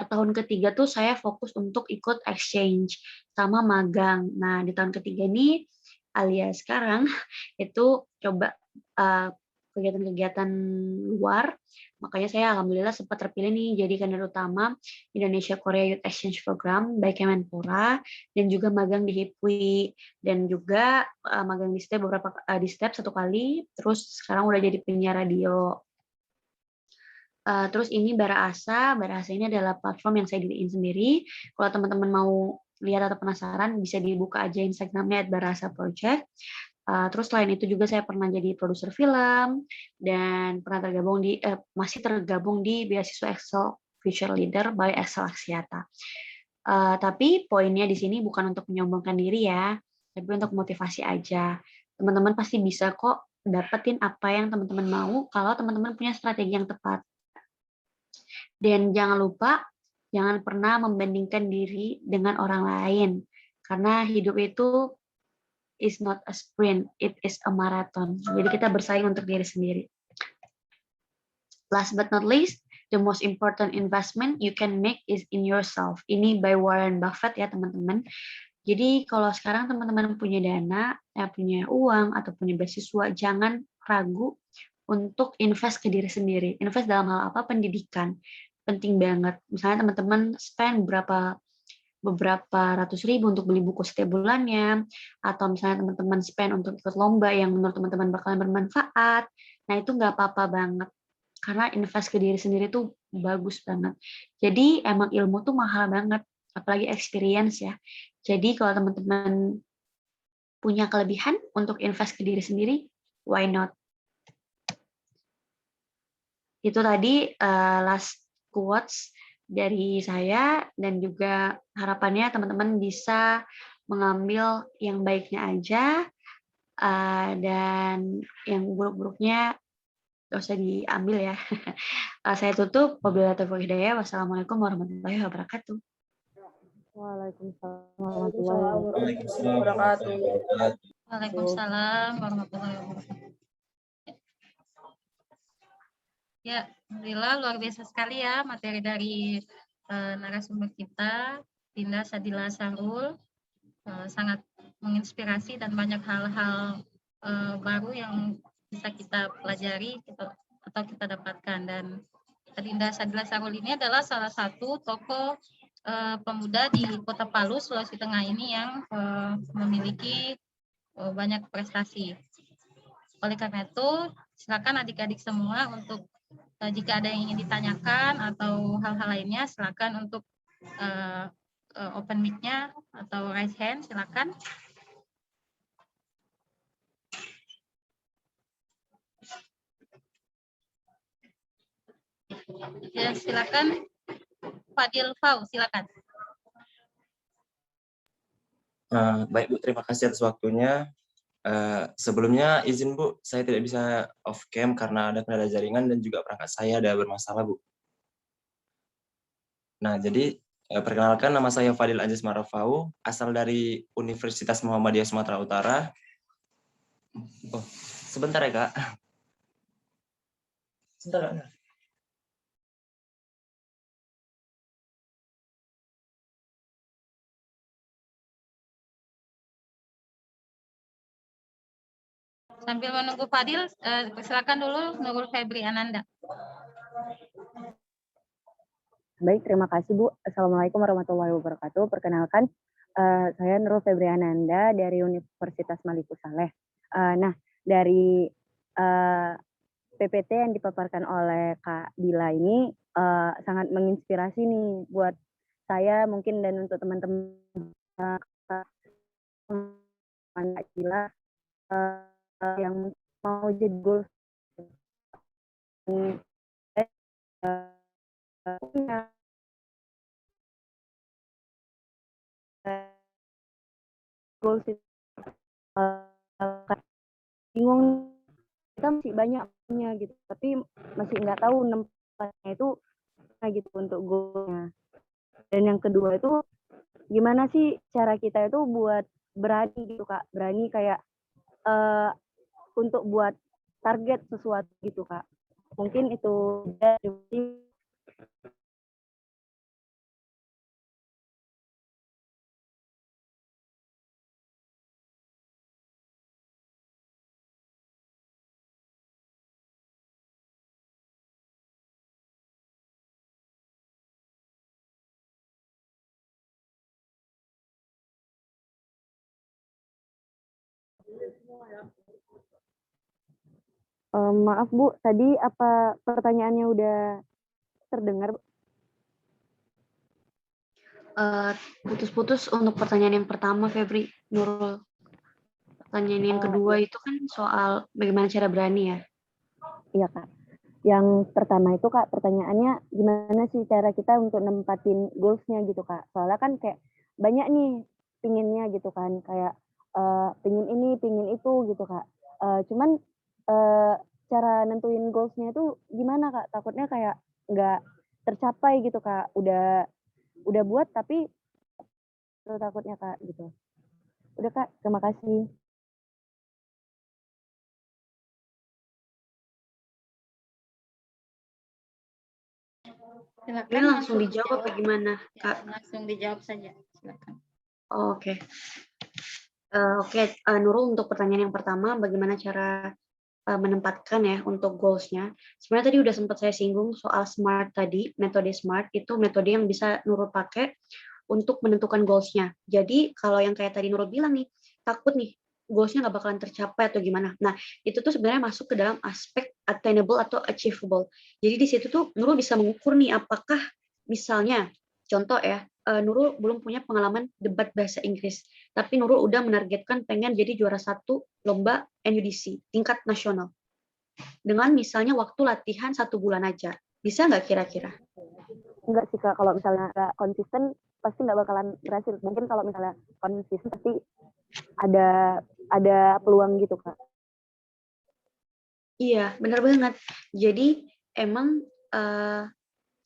tahun ketiga tuh saya fokus untuk ikut exchange sama magang. Nah, di tahun ketiga ini alias sekarang itu coba kegiatan-kegiatan luar. Makanya saya alhamdulillah sempat terpilih nih jadi kandidat utama Indonesia Korea Youth Exchange Program by Kemenpora dan juga magang di HIPWI dan juga magang di STEP 1 kali, terus sekarang udah jadi penyiar radio. Terus ini Bara Asa ini adalah platform yang saya diriin sendiri. Kalau teman-teman mau lihat atau penasaran bisa dibuka aja Instagramnya @baraasa_project. Terus selain itu juga saya pernah jadi produser film dan pernah masih tergabung di beasiswa Excel Future Leader by Excel Axiata. Tapi poinnya di sini bukan untuk menyombongkan diri ya, tapi untuk motivasi aja. Teman-teman pasti bisa kok dapetin apa yang teman-teman mau kalau teman-teman punya strategi yang tepat. Dan jangan lupa, jangan pernah membandingkan diri dengan orang lain. Karena hidup itu is not a sprint, it is a marathon. Jadi kita bersaing untuk diri sendiri. Last but not least, the most important investment you can make is in yourself. Ini by Warren Buffett ya teman-teman. Jadi kalau sekarang teman-teman punya dana, punya uang, atau punya beasiswa, jangan ragu untuk invest ke diri sendiri. Invest dalam hal apa? Pendidikan. Penting banget. Misalnya teman-teman spend beberapa ratus ribu untuk beli buku setiap bulannya, atau misalnya teman-teman spend untuk ikut lomba yang menurut teman-teman bakalan bermanfaat. Nah, itu nggak apa-apa banget. Karena invest ke diri sendiri tuh bagus banget. Jadi emang ilmu tuh mahal banget, apalagi experience ya. Jadi kalau teman-teman punya kelebihan untuk invest ke diri sendiri, why not? Itu tadi last quotes dari saya dan juga harapannya teman-teman bisa mengambil yang baiknya aja dan yang buruk-buruknya gak usah diambil ya. Saya tutup. Wabillahi taufiq hidayah. Wassalamualaikum warahmatullahi wabarakatuh. Waalaikumsalam warahmatullahi wabarakatuh. Waalaikumsalam warahmatullahi wabarakatuh. Waalaikumsalam warahmatullahi wabarakatuh. Ya, alhamdulillah luar biasa sekali ya materi dari narasumber kita, Dinda Sadila Sarul, sangat menginspirasi dan banyak hal-hal baru yang bisa kita pelajari atau kita dapatkan. Dan Dinda Sadila Sarul ini adalah salah satu tokoh pemuda di Kota Palu, Sulawesi Tengah ini yang memiliki banyak prestasi. Oleh karena itu, silakan adik-adik semua untuk jika ada yang ingin ditanyakan atau hal-hal lainnya, silakan untuk open mic-nya atau raise hand, silakan. Ya, silakan Fadil Fau, silakan. Baik Bu, terima kasih atas waktunya. Sebelumnya izin Bu, saya tidak bisa off cam karena ada kendala jaringan dan juga perangkat saya ada bermasalah Bu. Nah, jadi perkenalkan nama saya Fadil Aziz Marafau, asal dari Universitas Muhammadiyah Sumatera Utara. Oh, sebentar ya Kak. Sebentar Kak. Sambil menunggu Fadil, silakan dulu Nurul Febri Ananda. Baik, terima kasih Bu. Assalamualaikum warahmatullahi wabarakatuh. Perkenalkan, saya Nurul Febriananda dari Universitas Maliku Saleh. Nah, dari PPT yang dipaparkan oleh Kak Dila ini sangat menginspirasi nih buat saya mungkin dan untuk teman-teman Kak Dila yang mau jadi goals punya goals itu bingung, kita masih banyak punya gitu, tapi masih nggak tahu tempatnya itu gitu untuk goalnya. Dan yang kedua itu gimana sih cara kita itu buat berani gitu Kak, berani kayak untuk buat target sesuatu gitu Kak. Mungkin itu dari maaf Bu, tadi apa pertanyaannya udah terdengar? Putus-putus untuk pertanyaan yang pertama, Febri, Nurul. Pertanyaan yang kedua itu kan soal bagaimana cara berani ya? Iya Kak. Yang pertama itu Kak, pertanyaannya gimana sih cara kita untuk nempatin goals-nya gitu Kak. Soalnya kan kayak banyak nih pinginnya gitu kan, kayak pingin ini, pingin itu gitu Kak. Cuman cara nentuin goals-nya itu gimana Kak? Takutnya kayak nggak tercapai gitu Kak. Udah buat tapi itu takutnya Kak gitu. Udah Kak, terima kasih. Silakan Ini langsung dijawab bagaimana, Kak? Langsung dijawab saja, silakan. Oke. Oke, Nurul, untuk pertanyaan yang pertama, bagaimana cara menempatkan ya untuk goals-nya. Sebenarnya tadi udah sempat saya singgung soal SMART tadi, metode SMART itu metode yang bisa Nurul pakai untuk menentukan goals-nya. Jadi kalau yang kayak tadi Nurul bilang nih, takut nih goals-nya nggak bakalan tercapai atau gimana. Nah, itu tuh sebenarnya masuk ke dalam aspek attainable atau achievable. Jadi di situ tuh Nurul bisa mengukur nih apakah misalnya, contoh ya, Nurul belum punya pengalaman debat bahasa Inggris, tapi Nurul udah menargetkan pengen jadi juara satu lomba NUDC tingkat nasional. Dengan misalnya waktu latihan 1 bulan aja. Bisa nggak kira-kira? Enggak sih Kak, kalau misalnya nggak konsisten pasti nggak bakalan berhasil. Mungkin kalau misalnya konsisten pasti ada peluang gitu Kak. Iya, benar banget. Jadi emang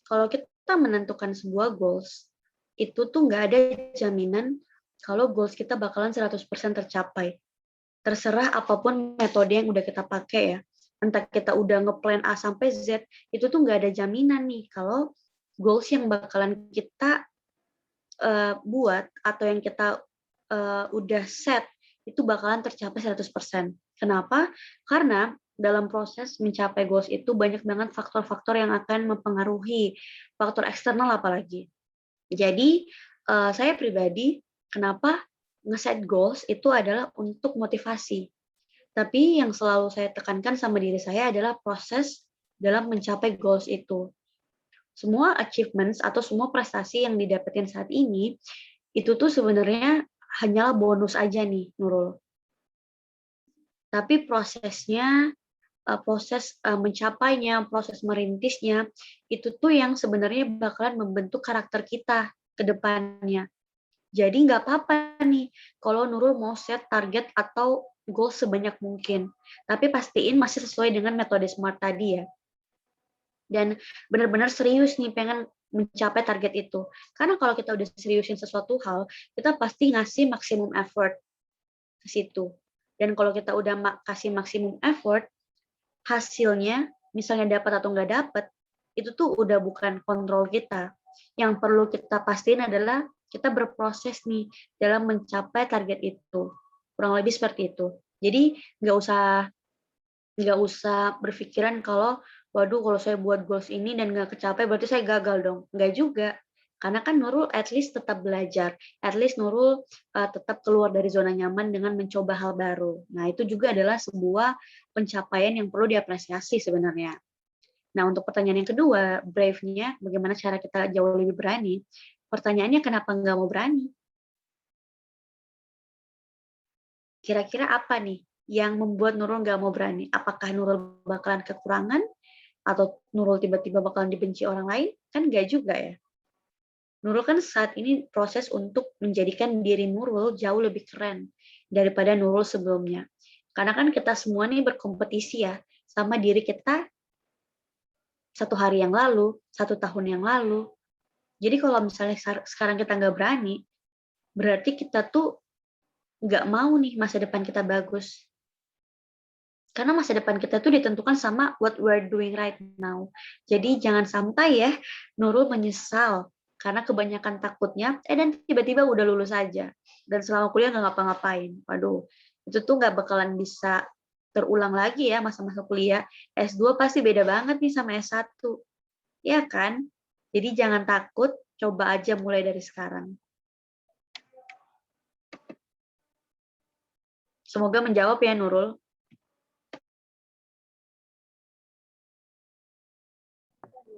kalau kita menentukan sebuah goals, itu tuh nggak ada jaminan kalau goals kita bakalan 100% tercapai. Terserah apapun metode yang udah kita pakai ya. Entah kita udah ngeplan A sampai Z, itu tuh nggak ada jaminan nih kalau goals yang bakalan kita buat atau yang kita udah set itu bakalan tercapai 100%. Kenapa? Karena dalam proses mencapai goals itu banyak banget faktor-faktor yang akan mempengaruhi, faktor eksternal apalagi. Jadi, saya pribadi kenapa nge-set goals itu adalah untuk motivasi. Tapi yang selalu saya tekankan sama diri saya adalah proses dalam mencapai goals itu. Semua achievements atau semua prestasi yang didapetin saat ini, itu tuh sebenarnya hanyalah bonus aja nih, Nurul. Tapi prosesnya, proses mencapainya, proses merintisnya, itu tuh yang sebenarnya bakalan membentuk karakter kita ke depannya. Jadi nggak apa-apa nih kalau Nurul mau set target atau goal sebanyak mungkin. Tapi pastiin masih sesuai dengan metode SMART tadi ya. Dan benar-benar serius nih pengen mencapai target itu. Karena kalau kita udah seriusin sesuatu hal, kita pasti ngasih maksimum effort ke situ. Dan kalau kita udah kasih maksimum effort, hasilnya misalnya dapat atau nggak dapat, itu tuh udah bukan kontrol kita. Yang perlu kita pastiin adalah kita berproses nih dalam mencapai target itu. Kurang lebih seperti itu. Jadi nggak usah berpikiran kalau, waduh kalau saya buat goals ini dan nggak kecapai berarti saya gagal dong. Nggak juga. Karena kan Nurul at least tetap belajar, at least Nurul tetap keluar dari zona nyaman dengan mencoba hal baru. Nah itu juga adalah sebuah pencapaian yang perlu diapresiasi sebenarnya. Nah untuk pertanyaan yang kedua, brave-nya, bagaimana cara kita jauh lebih berani? Pertanyaannya kenapa nggak mau berani? Kira-kira apa nih yang membuat Nurul nggak mau berani? Apakah Nurul bakalan kekurangan? Atau Nurul tiba-tiba bakalan dibenci orang lain? Kan nggak juga ya. Nurul kan saat ini proses untuk menjadikan diri Nurul jauh lebih keren daripada Nurul sebelumnya. Karena kan kita semua nih berkompetisi ya sama diri kita 1 hari yang lalu, 1 tahun yang lalu. Jadi kalau misalnya sekarang kita nggak berani, berarti kita tuh nggak mau nih masa depan kita bagus. Karena masa depan kita tuh ditentukan sama what we're doing right now. Jadi jangan sampai ya Nurul menyesal karena kebanyakan takutnya, dan tiba-tiba udah lulus aja. Dan selama kuliah nggak ngapa-ngapain. Waduh, itu tuh nggak bakalan bisa terulang lagi ya masa-masa kuliah. S2 pasti beda banget nih sama S1. Ya kan? Jadi jangan takut, coba aja mulai dari sekarang. Semoga menjawab ya Nurul.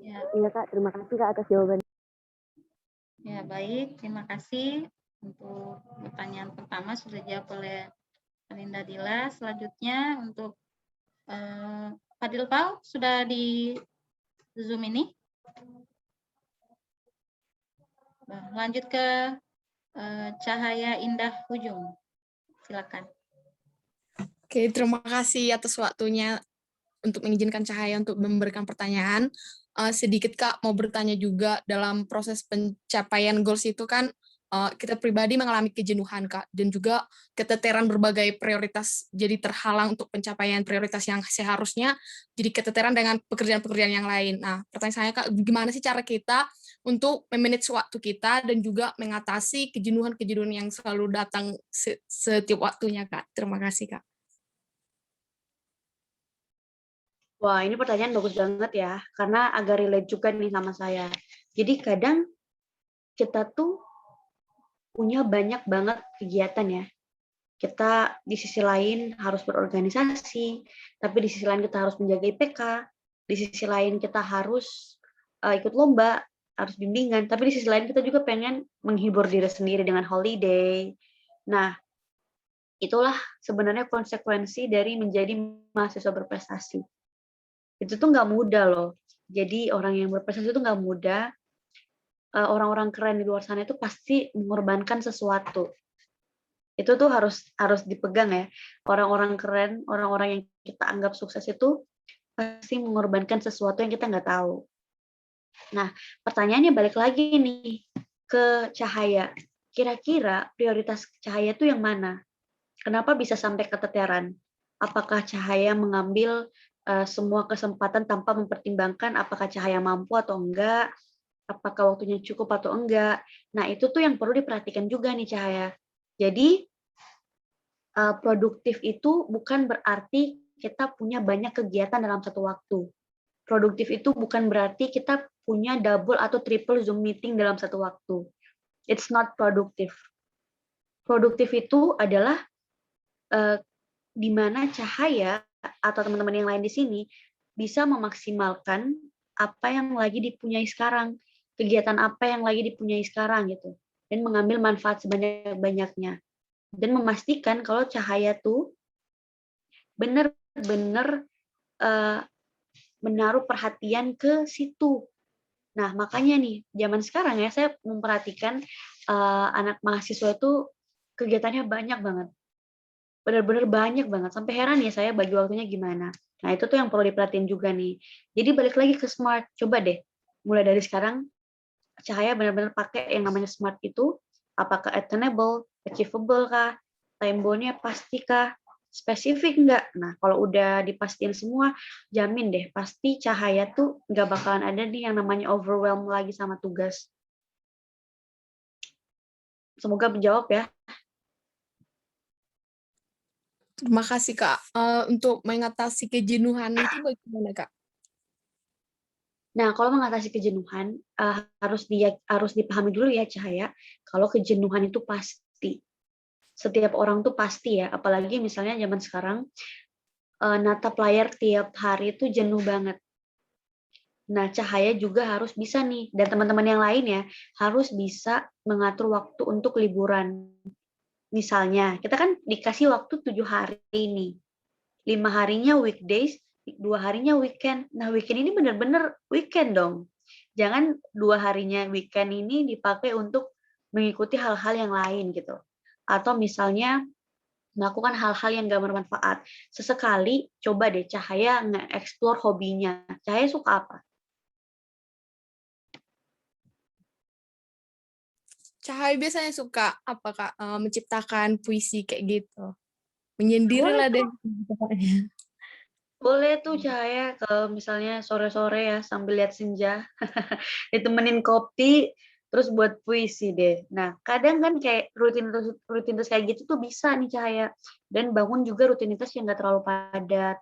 Ya, Iya Kak, terima kasih Kak atas jawabannya. ya baik, terima kasih untuk pertanyaan pertama sudah dijawab oleh Arinda Dila. Selanjutnya untuk Fadil Pau sudah di Zoom ini. Lanjut ke Cahaya Indah Ujung. Silakan. Oke, terima kasih atas waktunya untuk mengizinkan Cahaya untuk memberikan pertanyaan. Sedikit Kak, mau bertanya juga dalam proses pencapaian goals itu kan kita pribadi mengalami kejenuhan Kak, dan juga keteteran berbagai prioritas jadi terhalang untuk pencapaian prioritas yang seharusnya jadi keteteran dengan pekerjaan-pekerjaan yang lain. Nah, pertanyaan saya Kak, gimana sih cara kita untuk memanage waktu kita dan juga mengatasi kejenuhan-kejenuhan yang selalu datang setiap waktunya Kak? Terima kasih Kak. Wah, ini pertanyaan bagus banget ya, karena agak relate juga nih sama saya. Jadi kadang kita tuh punya banyak banget kegiatan ya. Kita di sisi lain harus berorganisasi, tapi di sisi lain kita harus menjaga IPK, di sisi lain kita harus ikut lomba, harus bimbingan, tapi di sisi lain kita juga pengen menghibur diri sendiri dengan holiday. Nah, itulah sebenarnya konsekuensi dari menjadi mahasiswa berprestasi. Itu tuh nggak mudah loh. Jadi orang yang berprestasi itu nggak mudah. Orang-orang keren di luar sana itu pasti mengorbankan sesuatu. Itu tuh harus dipegang ya. Orang-orang keren, orang-orang yang kita anggap sukses itu pasti mengorbankan sesuatu yang kita nggak tahu. Nah, pertanyaannya balik lagi nih ke Cahaya. Kira-kira prioritas Cahaya itu yang mana? Kenapa bisa sampai keteteran? Apakah Cahaya mengambil semua kesempatan tanpa mempertimbangkan apakah Cahaya mampu atau enggak? Apakah waktunya cukup atau enggak? Nah, itu tuh yang perlu diperhatikan juga nih Cahaya. Jadi, produktif itu bukan berarti kita punya banyak kegiatan dalam satu waktu. Produktif itu bukan berarti kita punya double atau triple Zoom meeting dalam satu waktu. It's not productive. Produktif itu adalah di mana Cahaya atau teman-teman yang lain di sini bisa memaksimalkan apa yang lagi dipunyai sekarang, kegiatan apa yang lagi dipunyai sekarang gitu, dan mengambil manfaat sebanyak-banyaknya, dan memastikan kalau Cahaya tuh benar-benar menaruh perhatian ke situ. Nah, makanya nih, zaman sekarang ya, saya memperhatikan anak mahasiswa itu kegiatannya banyak banget. Benar-benar banyak banget. Sampai heran ya saya bagi waktunya gimana. Nah, itu tuh yang perlu diperhatiin juga nih. Jadi balik lagi ke SMART. Coba deh, mulai dari sekarang, Cahaya benar-benar pakai yang namanya SMART itu. Apakah attainable, achievable kah, time bound-nya pasti kah, spesifik enggak? Nah, kalau udah dipastiin semua, jamin deh, pasti Cahaya tuh nggak bakalan ada nih yang namanya overwhelm lagi sama tugas. Semoga menjawab ya. Terima kasih, Kak. Untuk mengatasi kejenuhan itu bagaimana, Kak? Nah, kalau mengatasi kejenuhan, harus dipahami dulu ya, Cahaya, kalau kejenuhan itu pasti. Setiap orang tuh pasti ya, apalagi misalnya zaman sekarang, natap layar tiap hari itu jenuh banget. Nah, Cahaya juga harus bisa nih, dan teman-teman yang lain ya, harus bisa mengatur waktu untuk liburan. Misalnya, kita kan dikasih waktu 7 hari nih. 5 harinya weekdays, 2 harinya weekend. Nah, weekend ini benar-benar weekend dong. Jangan 2 harinya weekend ini dipakai untuk mengikuti hal-hal yang lain gitu. Atau misalnya melakukan hal-hal yang gak bermanfaat. Sesekali coba deh Cahaya nge-explore hobinya. Cahaya suka apa? Cahaya biasanya suka apa, Kak? Menciptakan puisi kayak gitu. Menyendiri Boleh lah deh. tuh. Boleh tuh Cahaya ke misalnya sore-sore ya sambil lihat senja, ditemenin kopi, terus buat puisi deh. Nah, kadang kan kayak rutinitas kayak gitu tuh bisa nih Cahaya. Dan bangun juga rutinitas yang nggak terlalu padat.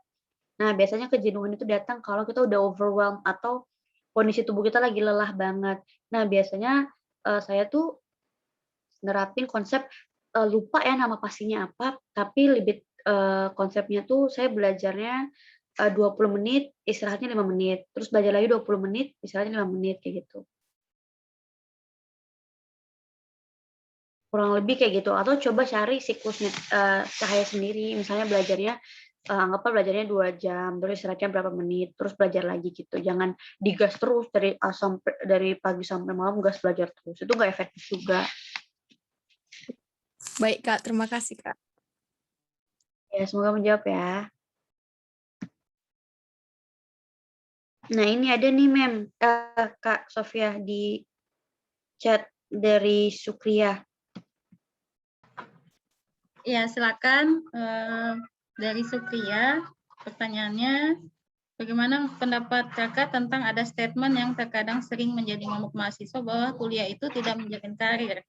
Nah, biasanya kejenuhan itu datang kalau kita udah overwhelmed atau kondisi tubuh kita lagi lelah banget. Nah, biasanya saya tuh nerapin konsep lupa ya nama pastinya apa, tapi lebih konsepnya tuh saya belajarnya 20 menit, istirahatnya 5 menit, terus belajar lagi 20 menit, istirahatnya 5 menit, kayak gitu. Kurang lebih kayak gitu, atau coba cari siklusnya Cahaya sendiri, misalnya belajarnya, anggaplah belajarnya 2 jam, terus istirahatnya berapa menit, terus belajar lagi gitu. Jangan digas terus dari pagi sampai malam gas belajar terus, itu nggak efektif juga. Baik, Kak. Terima kasih, Kak. Ya, semoga menjawab ya. Nah, ini ada nih Kak Sofia di chat dari Sukria. Ya, silakan dari Sukria. Pertanyaannya, bagaimana pendapat Kakak tentang ada statement yang terkadang sering menjadi momok mahasiswa bahwa kuliah itu tidak menjamin karir,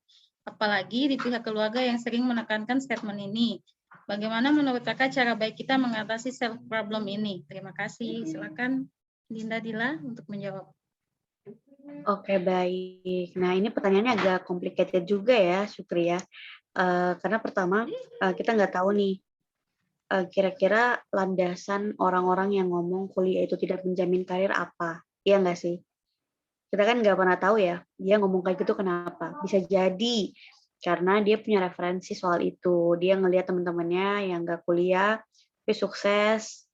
apalagi di pihak keluarga yang sering menekankan statement ini. Bagaimana menurut Kakak cara baik kita mengatasi self problem ini? Terima kasih. Silakan Dinda Dila untuk menjawab. Oke, baik. Nah, ini pertanyaannya agak complicated juga ya, Sukri ya. Karena pertama, kita nggak tahu nih, kira-kira landasan orang-orang yang ngomong kuliah itu tidak menjamin karir apa. Iya nggak sih? Kita kan nggak pernah tahu ya, dia ngomong kayak gitu kenapa. Bisa jadi karena dia punya referensi soal itu. Dia ngelihat teman-temannya yang nggak kuliah, tapi sukses.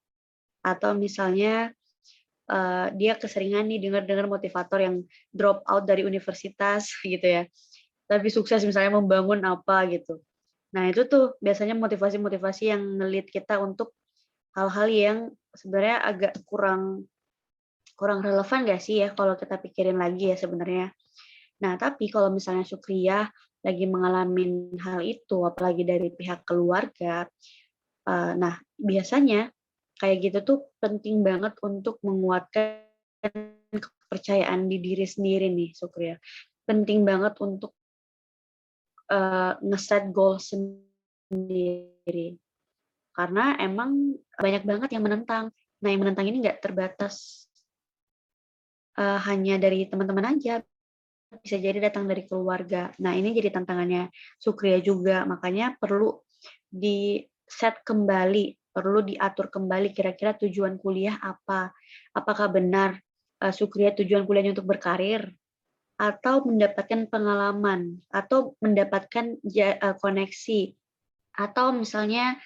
Atau misalnya dia keseringan nih dengar-dengar motivator yang drop out dari universitas gitu ya, tapi sukses misalnya membangun apa gitu. Nah itu tuh biasanya motivasi-motivasi yang ngelit kita untuk hal-hal yang sebenarnya agak kurang relevan nggak sih ya kalau kita pikirin lagi ya sebenarnya. Nah tapi kalau misalnya Sukriah lagi mengalami hal itu, apalagi dari pihak keluarga, nah biasanya kayak gitu tuh penting banget untuk menguatkan kepercayaan di diri sendiri nih, Sukria. Penting banget untuk nge-set goal sendiri. Karena emang banyak banget yang menentang. Nah, yang menentang ini nggak terbatas hanya dari teman-teman aja, bisa jadi datang dari keluarga. Nah, ini jadi tantangannya Sukria juga. Makanya perlu di-set kembali, perlu diatur kembali kira-kira tujuan kuliah apa. Apakah benar Sukria tujuan kuliahnya untuk berkarir, atau mendapatkan pengalaman, atau mendapatkan koneksi, atau misalnya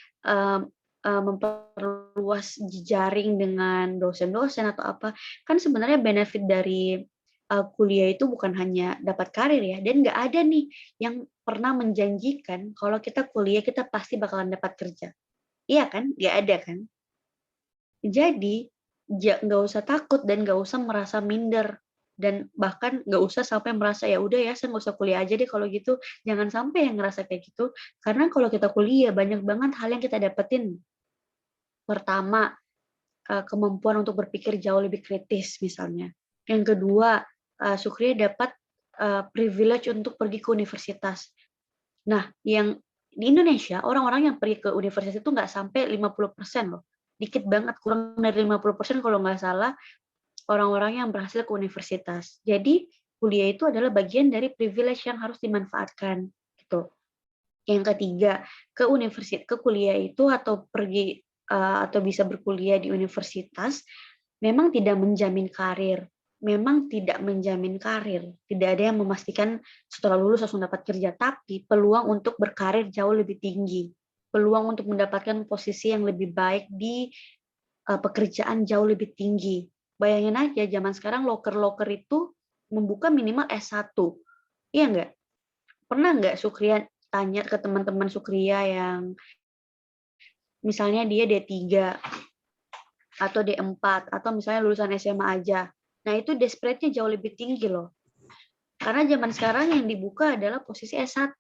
memperluas jejaring dengan dosen-dosen atau apa. Kan sebenarnya benefit dari kuliah itu bukan hanya dapat karir ya, dan nggak ada nih yang pernah menjanjikan kalau kita kuliah kita pasti bakalan dapat kerja. Iya kan? Nggak ada kan? Jadi nggak usah takut dan nggak usah merasa minder, dan bahkan nggak usah sampai merasa ya udah ya saya nggak usah kuliah aja deh kalau gitu. Jangan sampai yang ngerasa kayak gitu, karena kalau kita kuliah banyak banget hal yang kita dapetin. Pertama, kemampuan untuk berpikir jauh lebih kritis misalnya. Yang kedua, Sukriya dapat privilege untuk pergi ke universitas. Nah, yang di Indonesia orang-orang yang pergi ke universitas itu nggak sampai 50% loh. Dikit banget, kurang dari 50% kalau nggak salah orang-orang yang berhasil ke universitas. Jadi kuliah itu adalah bagian dari privilege yang harus dimanfaatkan gitu. Yang ketiga, ke kuliah itu atau pergi atau bisa berkuliah di universitas memang tidak menjamin karir. Memang tidak menjamin karir. Tidak ada yang memastikan setelah lulus langsung dapat kerja, tapi peluang untuk berkarir jauh lebih tinggi. Peluang untuk mendapatkan posisi yang lebih baik di pekerjaan jauh lebih tinggi. Bayangin aja zaman sekarang loker-loker itu membuka minimal S1. Iya nggak? Pernah nggak Sukria tanya ke teman-teman Sukria yang misalnya dia D3 atau D4 atau misalnya lulusan SMA aja. Nah, itu desperate-nya jauh lebih tinggi loh. Karena zaman sekarang yang dibuka adalah posisi S1.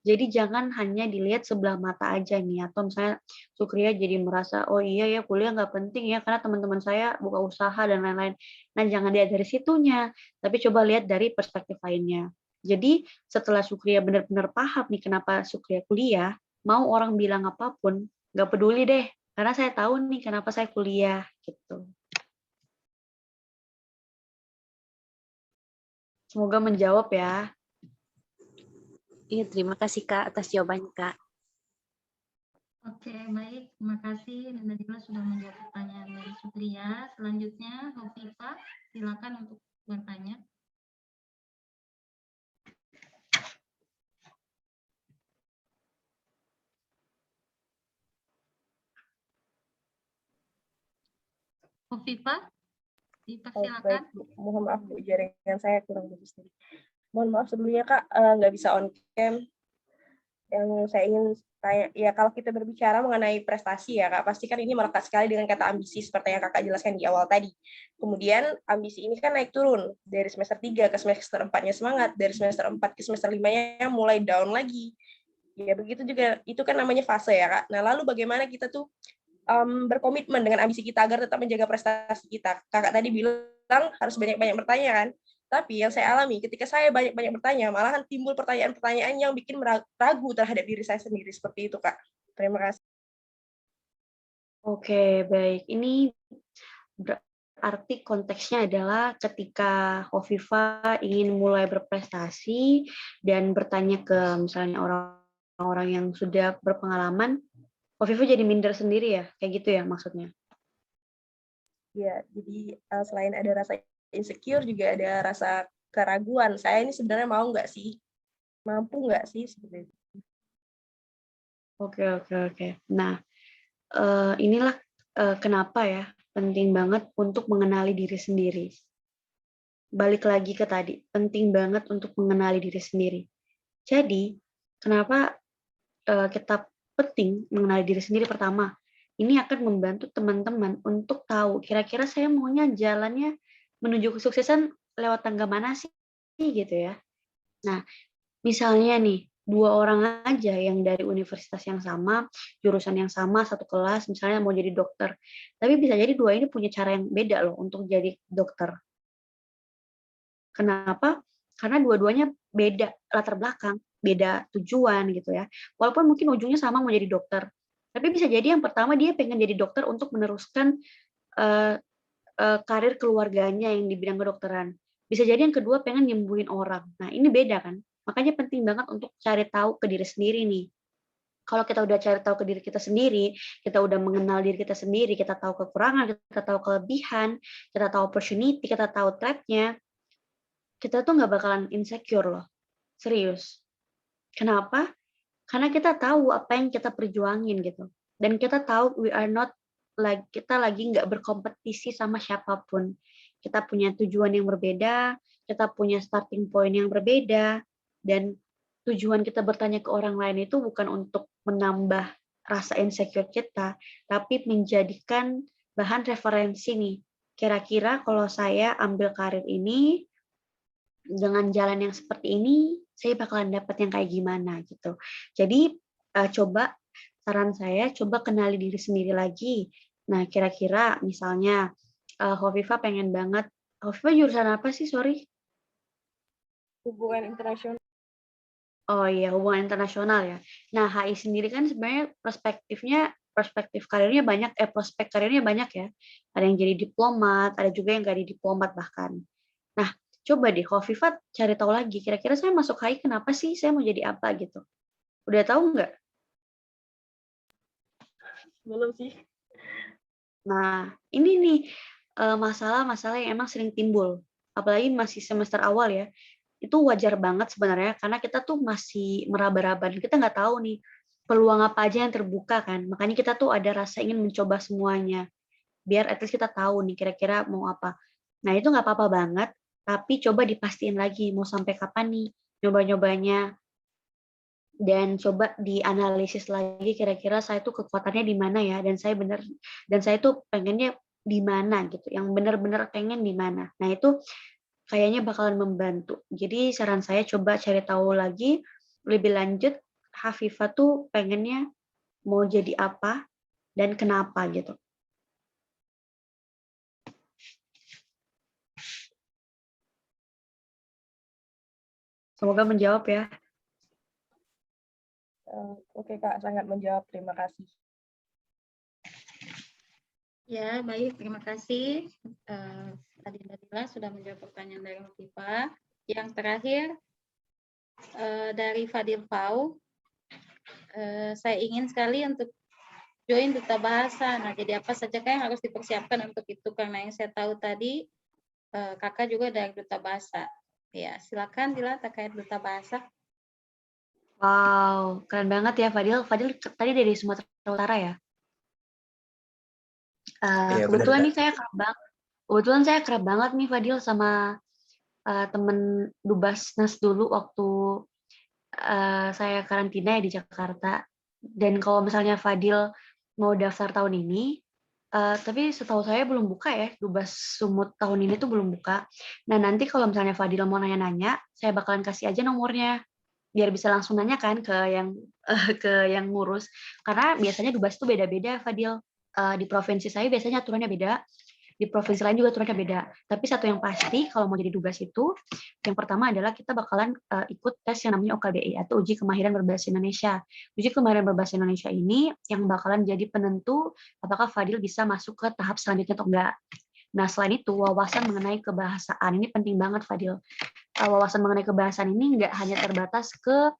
Jadi jangan hanya dilihat sebelah mata aja nih. Atau misalnya Sukria jadi merasa, oh iya ya kuliah nggak penting ya karena teman-teman saya buka usaha dan lain-lain. Nah, jangan lihat dari situnya. Tapi coba lihat dari perspektif lainnya. Jadi setelah Sukria benar-benar paham nih kenapa Sukria kuliah, mau orang bilang apapun, nggak peduli deh. Karena saya tahu nih kenapa saya kuliah gitu. Semoga menjawab ya. Iya, terima kasih Kak atas jawabannya Kak. Oke, baik. Terima kasih Nadila sudah menjawab pertanyaan dari Sukria. Selanjutnya, Hovifa, silakan untuk bertanya. Hovifa, dipersilakan. Baik, Bu. Mohon maaf Bu, jaringan saya kurang bagus tadi. Mohon maaf sebelumnya Kak, nggak bisa on cam. Yang saya ingin tanya, ya kalau kita berbicara mengenai prestasi ya Kak, pasti kan ini melekat sekali dengan kata ambisi seperti yang Kakak jelaskan di awal tadi. Kemudian ambisi ini kan naik turun dari semester 3 ke semester 4-nya semangat, dari semester 4 ke semester 5-nya mulai down lagi. Ya begitu juga, itu kan namanya fase ya Kak. Nah lalu bagaimana kita tuh berkomitmen dengan ambisi kita agar tetap menjaga prestasi kita. Kakak tadi bilang harus banyak-banyak bertanya kan, tapi yang saya alami ketika saya banyak-banyak bertanya, malahan timbul pertanyaan-pertanyaan yang bikin ragu terhadap diri saya sendiri, seperti itu Kak. Terima kasih. Oke, baik. Ini berarti konteksnya adalah ketika Hovifa ingin mulai berprestasi dan bertanya ke misalnya orang-orang yang sudah berpengalaman, Hovifa jadi minder sendiri ya? Kayak gitu ya maksudnya? Ya, jadi selain ada rasa insecure, juga ada rasa keraguan. Saya ini sebenarnya mau nggak sih? Mampu nggak sih? Seperti itu. Oke. Nah, inilah kenapa ya penting banget untuk mengenali diri sendiri. Balik lagi ke tadi, penting banget untuk mengenali diri sendiri. Jadi, kenapa kita penting mengenali diri sendiri pertama? Ini akan membantu teman-teman untuk tahu kira-kira saya maunya jalannya menuju kesuksesan lewat tangga mana sih gitu ya. Nah, misalnya nih, 2 orang aja yang dari universitas yang sama, jurusan yang sama, satu kelas, misalnya mau jadi dokter. Tapi bisa jadi 2 ini punya cara yang beda loh untuk jadi dokter. Kenapa? Karena dua-duanya beda latar belakang, beda tujuan gitu ya. Walaupun mungkin ujungnya sama mau jadi dokter. Tapi bisa jadi yang pertama dia pengen jadi dokter untuk meneruskan karir keluarganya yang di bidang kedokteran. Bisa jadi yang kedua pengen nyembuhin orang. Nah, ini beda kan? Makanya penting banget untuk cari tahu ke diri sendiri nih. Kalau kita udah cari tahu ke diri kita sendiri, kita udah mengenal diri kita sendiri, kita tahu kekurangan, kita tahu kelebihan, kita tahu opportunity, kita tahu threat-nya, kita tuh nggak bakalan insecure loh. Serius. Kenapa? Karena kita tahu apa yang kita perjuangin gitu. Dan kita tahu we are not like kita lagi nggak berkompetisi sama siapapun. Kita punya tujuan yang berbeda, kita punya starting point yang berbeda, dan tujuan kita bertanya ke orang lain itu bukan untuk menambah rasa insecure kita, tapi menjadikan bahan referensi nih. Kira-kira kalau saya ambil karir ini, dengan jalan yang seperti ini, saya bakalan dapat yang kayak gimana gitu. Jadi coba saran saya, coba kenali diri sendiri lagi. Nah, kira-kira misalnya Hovifa pengen banget, Hovifa jurusan apa sih, sorry? Hubungan internasional. Oh iya, hubungan internasional ya. Nah, HI sendiri kan sebenarnya perspektif karirnya banyak, prospek karirnya banyak ya. Ada yang jadi diplomat, ada juga yang nggak jadi diplomat bahkan. Nah, coba deh kalau Viva cari tahu lagi, kira-kira saya masuk HI kenapa sih? Saya mau jadi apa gitu? Udah tahu nggak? Belum sih. Nah, ini nih masalah-masalah yang emang sering timbul. Apalagi masih semester awal ya. Itu wajar banget sebenarnya karena kita tuh masih meraba-raba dan kita nggak tahu nih peluang apa aja yang terbuka kan. Makanya kita tuh ada rasa ingin mencoba semuanya. Biar at least kita tahu nih kira-kira mau apa. Nah, itu nggak apa-apa banget, tapi coba dipastiin lagi mau sampai kapan nih nyoba-nyobanya dan coba dianalisis lagi kira-kira saya tuh kekuatannya di mana ya dan saya tuh pengennya di mana gitu. Yang benar-benar pengen di mana. Nah, itu kayaknya bakalan membantu. Jadi saran saya coba cari tahu lagi lebih lanjut Hafifah tuh pengennya mau jadi apa dan kenapa gitu. Semoga menjawab ya. Oke Kak, sangat menjawab. Terima kasih. Ya, baik. Terima kasih. Adinda Dila sudah menjawab pertanyaan dari Motiva. Yang terakhir, dari Fadil Pau. Saya ingin sekali untuk join duta bahasa. Nah, jadi apa saja yang harus dipersiapkan untuk itu? Karena yang saya tahu tadi, kakak juga dari duta bahasa. Ya, silakan Dila terkait duta bahasa. Wow, keren banget ya Fadil. Fadil tadi dari Sumatera Utara ya. Iya, benar, Kebetulan Kak. nih saya kerap banget nih Fadil sama temen Dubasnas dulu waktu saya karantina ya di Jakarta. Dan kalau misalnya Fadil mau daftar tahun ini, tapi setahu saya belum buka ya, Dubas Sumut tahun ini tuh belum buka. Nah, nanti kalau misalnya Fadil mau nanya-nanya, saya bakalan kasih aja nomornya, biar bisa langsung nanya kan ke yang ngurus. Karena biasanya Dubas itu beda-beda, Fadil. Di provinsi saya biasanya aturannya beda, di provinsi lain juga aturannya beda. Tapi satu yang pasti, kalau mau jadi Dubas itu, yang pertama adalah kita bakalan ikut tes yang namanya OKBI atau Uji Kemahiran Berbahasa Indonesia. Uji Kemahiran Berbahasa Indonesia ini yang bakalan jadi penentu apakah Fadil bisa masuk ke tahap selanjutnya atau enggak. Nah, selain itu, wawasan mengenai kebahasaan ini penting banget, Fadil. Wawasan mengenai kebahasaan ini nggak hanya terbatas ke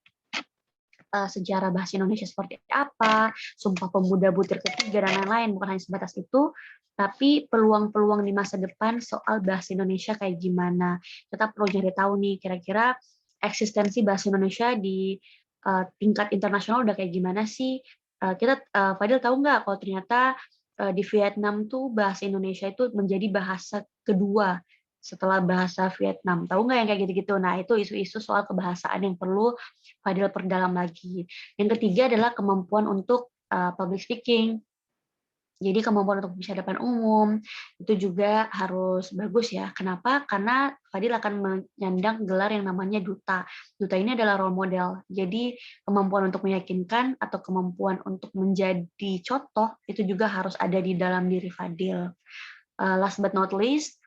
sejarah bahasa Indonesia seperti apa, Sumpah Pemuda Butir Ketiga, dan lain-lain. Bukan hanya sebatas itu, tapi peluang-peluang di masa depan soal bahasa Indonesia kayak gimana. Kita perlu cari tahu nih, kira-kira eksistensi bahasa Indonesia di tingkat internasional udah kayak gimana sih? Fadil tahu nggak kalau ternyata di Vietnam tuh bahasa Indonesia itu menjadi bahasa kedua setelah bahasa Vietnam. Tahu nggak yang kayak gitu-gitu? Nah, itu isu-isu soal kebahasaan yang perlu Fadil perdalam lagi. Yang ketiga adalah kemampuan untuk public speaking. Jadi kemampuan untuk bisa depan umum itu juga harus bagus ya. Kenapa? Karena Fadil akan menyandang gelar yang namanya duta. Duta ini adalah role model. Jadi kemampuan untuk meyakinkan atau kemampuan untuk menjadi contoh itu juga harus ada di dalam diri Fadil. Last but not least,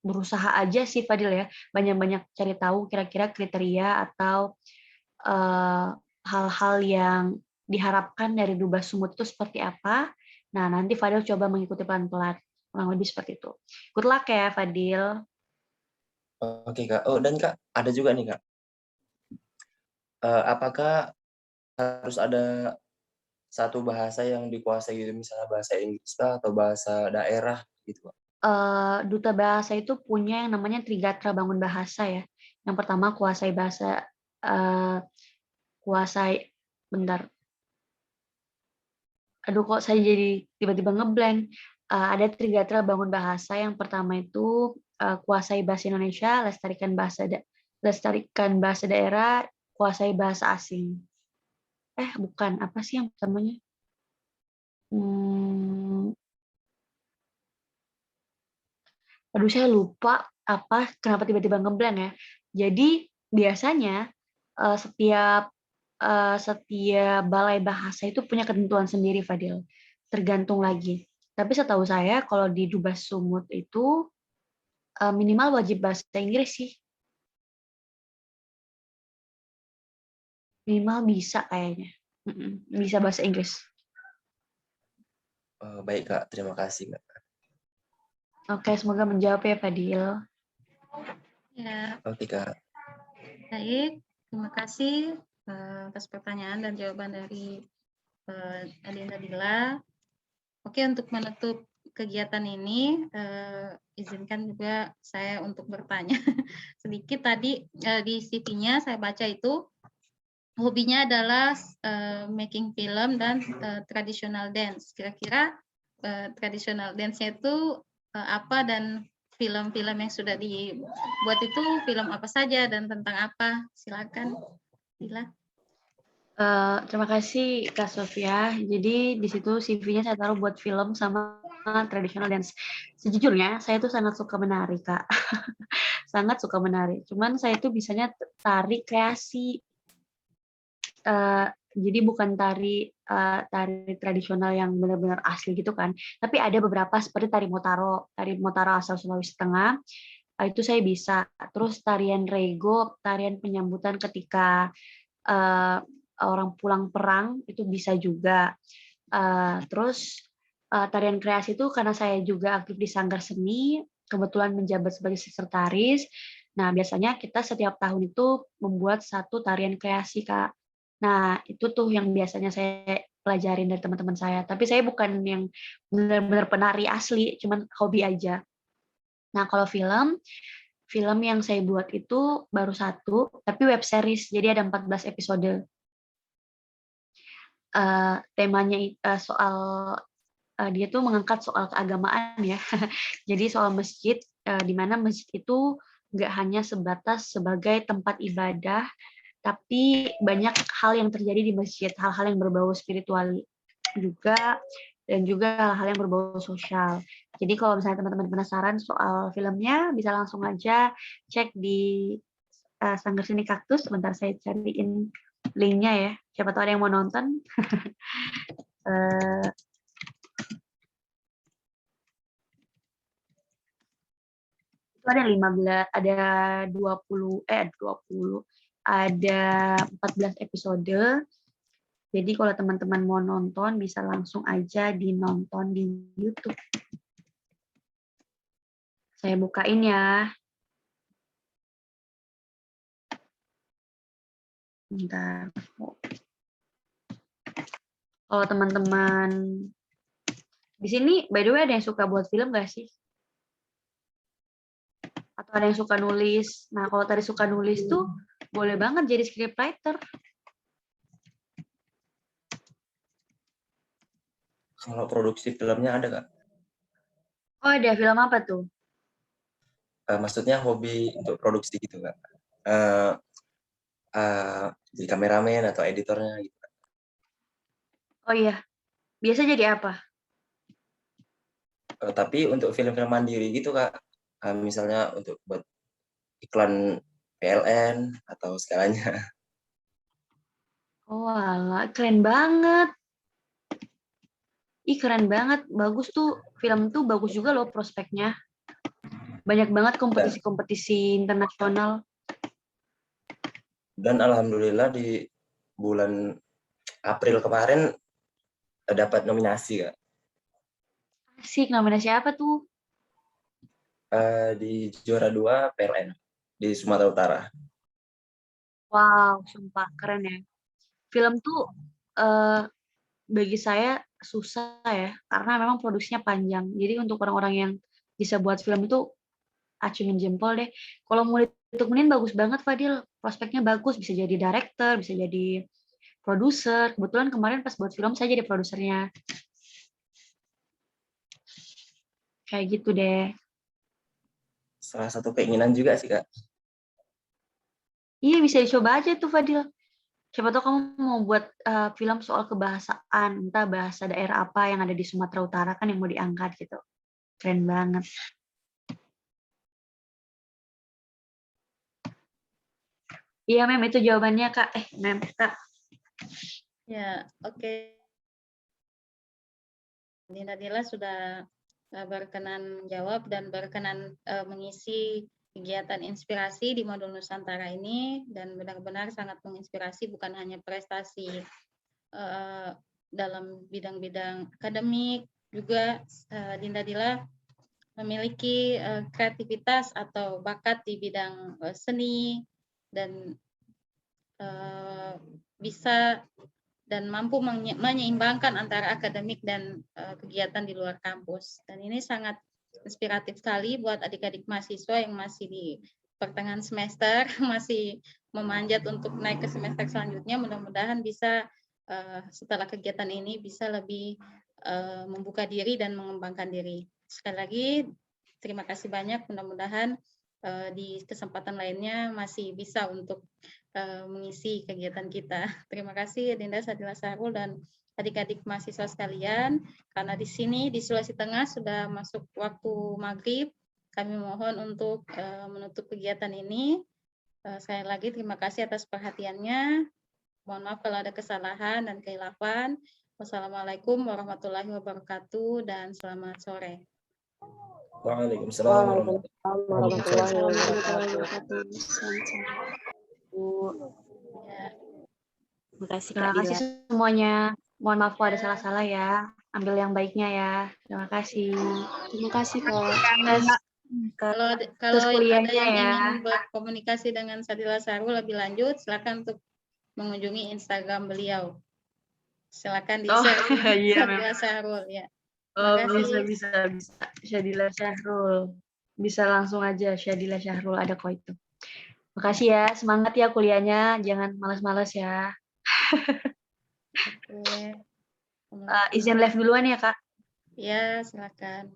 berusaha aja sih Fadil ya, banyak-banyak cari tahu kira-kira kriteria atau hal-hal yang diharapkan dari Dubas Sumut itu seperti apa. Nah, nanti Fadil coba mengikuti pelan-pelan, kurang lebih seperti itu. Good luck ya Fadil. Oke, Kak. Oh, dan Kak, ada juga nih, Kak. Apakah harus ada satu bahasa yang dikuasai gitu, misalnya bahasa Inggris atau bahasa daerah gitu, Kak? Duta bahasa itu punya yang namanya Trigatra Bangun Bahasa ya. Yang pertama kuasai bentar. Aduh kok saya jadi tiba-tiba ngeblank. Ada Trigatra Bangun Bahasa. Yang pertama itu kuasai bahasa Indonesia, lestarikan bahasa daerah, kuasai bahasa asing. Bukan, apa sih yang pertamanya? Aduh saya lupa kenapa tiba-tiba ngeblank ya. Jadi biasanya setiap balai bahasa itu punya ketentuan sendiri, Fadil. Tergantung lagi. Tapi setahu saya kalau di Dubas Sumut itu minimal wajib bahasa Inggris sih. Minimal bisa kayaknya. Bisa bahasa Inggris. Baik Kak, terima kasih Kak. Oke, semoga menjawab ya Fadil. Ya, Oke Kak. baik. Terima kasih atas pertanyaan dan jawaban dari Adinda Dila. Oke, untuk menutup kegiatan ini, izinkan juga saya untuk bertanya sedikit. Tadi di CV-nya saya baca itu hobinya adalah making film dan traditional dance. Kira-kira traditional dance-nya itu apa, dan film-film yang sudah dibuat itu film apa saja dan tentang apa? Silakan, Dila. Terima kasih Kak Sofia. Jadi di situ CV-nya saya taruh buat film sama traditional dance. Sejujurnya saya tuh sangat suka menari Kak. Sangat suka menari. Cuman saya tuh bisanya tari kreasi. Jadi bukan tari tradisional yang benar-benar asli gitu kan. Tapi ada beberapa seperti tari Motaro asal Sulawesi Tengah. Itu saya bisa. Terus tarian rego, tarian penyambutan ketika orang pulang perang itu bisa juga. Terus tarian kreasi itu karena saya juga aktif di Sanggar Seni, kebetulan menjabat sebagai sekretaris. Nah, biasanya kita setiap tahun itu membuat satu tarian kreasi, Kak. Nah, itu tuh yang biasanya saya pelajarin dari teman-teman saya. Tapi saya bukan yang benar-benar penari asli, cuman hobi aja. Nah, kalau film yang saya buat itu baru satu, tapi web series, jadi ada 14 episode. Temanya soal dia tuh mengangkat soal keagamaan ya. Jadi soal masjid, di mana masjid itu nggak hanya sebatas sebagai tempat ibadah, tapi banyak hal yang terjadi di masjid, hal-hal yang berbau spiritual juga, dan juga hal-hal yang berbau sosial. Jadi kalau misalnya teman-teman penasaran soal filmnya, bisa langsung aja cek di Sanggar Seni Kaktus. Sebentar saya cariin linknya ya. Siapa tahu ada yang mau nonton. Itu ada 15, ada 20, ada 14 episode. Jadi kalau teman-teman mau nonton, bisa langsung aja dinonton di YouTube. Saya bukain ya. Bentar. Kalau teman-teman di sini, by the way, ada yang suka buat film nggak sih? Atau ada yang suka nulis? Nah, kalau tadi suka nulis tuh, boleh banget jadi scriptwriter. Kalau produksi filmnya ada Kak? Oh, ada film apa tuh? Maksudnya hobi untuk produksi gitu Kak? Jadi kameramen atau editornya gitu. Oh iya, biasa jadi apa? Tapi untuk film-film mandiri gitu Kak, misalnya untuk buat iklan PLN atau segalanya. Oh alah, keren banget. Ih, keren banget. Bagus tuh. Film tuh bagus juga loh prospeknya. Banyak banget kompetisi-kompetisi internasional. Dan alhamdulillah di bulan April kemarin dapat nominasi Kak. Asik, nominasi apa tuh? Di juara 2 PLN di Sumatera Utara. Wow, sumpah keren ya. Film tuh bagi saya susah ya, karena memang produksinya panjang. Jadi untuk orang-orang yang bisa buat film itu acungin jempol deh. Kalau mau ditekunin bagus banget Fadil, prospeknya bagus, bisa jadi director, bisa jadi produser. Kebetulan kemarin pas buat film saya jadi produsernya. Kayak gitu deh. Salah satu keinginan juga sih Kak. Iya, bisa dicoba aja tuh Fadil. Siapa tahu kamu mau buat film soal kebahasaan, entah bahasa daerah apa yang ada di Sumatera Utara kan yang mau diangkat gitu. Keren banget. Iya, Mem, itu jawabannya, Kak. Mem, Kak. Ya, oke. Dinda Dila sudah berkenan menjawab dan berkenan mengisi kegiatan inspirasi di modul Nusantara ini dan benar-benar sangat menginspirasi, bukan hanya prestasi dalam bidang-bidang akademik, juga Dinda Dila memiliki kreativitas atau bakat di bidang seni dan bisa dan mampu menyeimbangkan antara akademik dan kegiatan di luar kampus. Dan ini sangat inspiratif sekali buat adik-adik mahasiswa yang masih di pertengahan semester, masih memanjat untuk naik ke semester selanjutnya. Mudah-mudahan bisa setelah kegiatan ini bisa lebih membuka diri dan mengembangkan diri. Sekali lagi, terima kasih banyak. Mudah-mudahan di kesempatan lainnya masih bisa untuk mengisi kegiatan kita. Terima kasih Dinda Sadila Sahrul dan adik-adik mahasiswa sekalian. Karena di sini di Sulawesi Tengah sudah masuk waktu maghrib, kami mohon untuk menutup kegiatan ini. Sekali lagi terima kasih atas perhatiannya. Mohon maaf kalau ada kesalahan dan kekhilafan. Wassalamualaikum warahmatullahi wabarakatuh dan selamat sore. Waalaikumsalam warahmatullahi wabarakatuh. Terima kasih Kak Terima kasih Dila. semuanya. Mohon maaf kalau ada salah-salah ya. Ambil yang baiknya ya. Terima kasih. Terima kasih Kak. Kalau Terus ada kuliahnya yang ya. ingin berkomunikasi dengan Sadila Sahrul lebih lanjut, silakan untuk mengunjungi Instagram beliau. Silakan di share iya Sadila Sahrul ya. Oh, Terima kasih. bisa. Syadila Syahrul. Bisa langsung aja Syadila Syahrul, ada kok itu. Makasih ya, semangat ya kuliahnya, jangan malas-malas ya. Oke. Izin live duluan ya, Kak. Ya, silakan.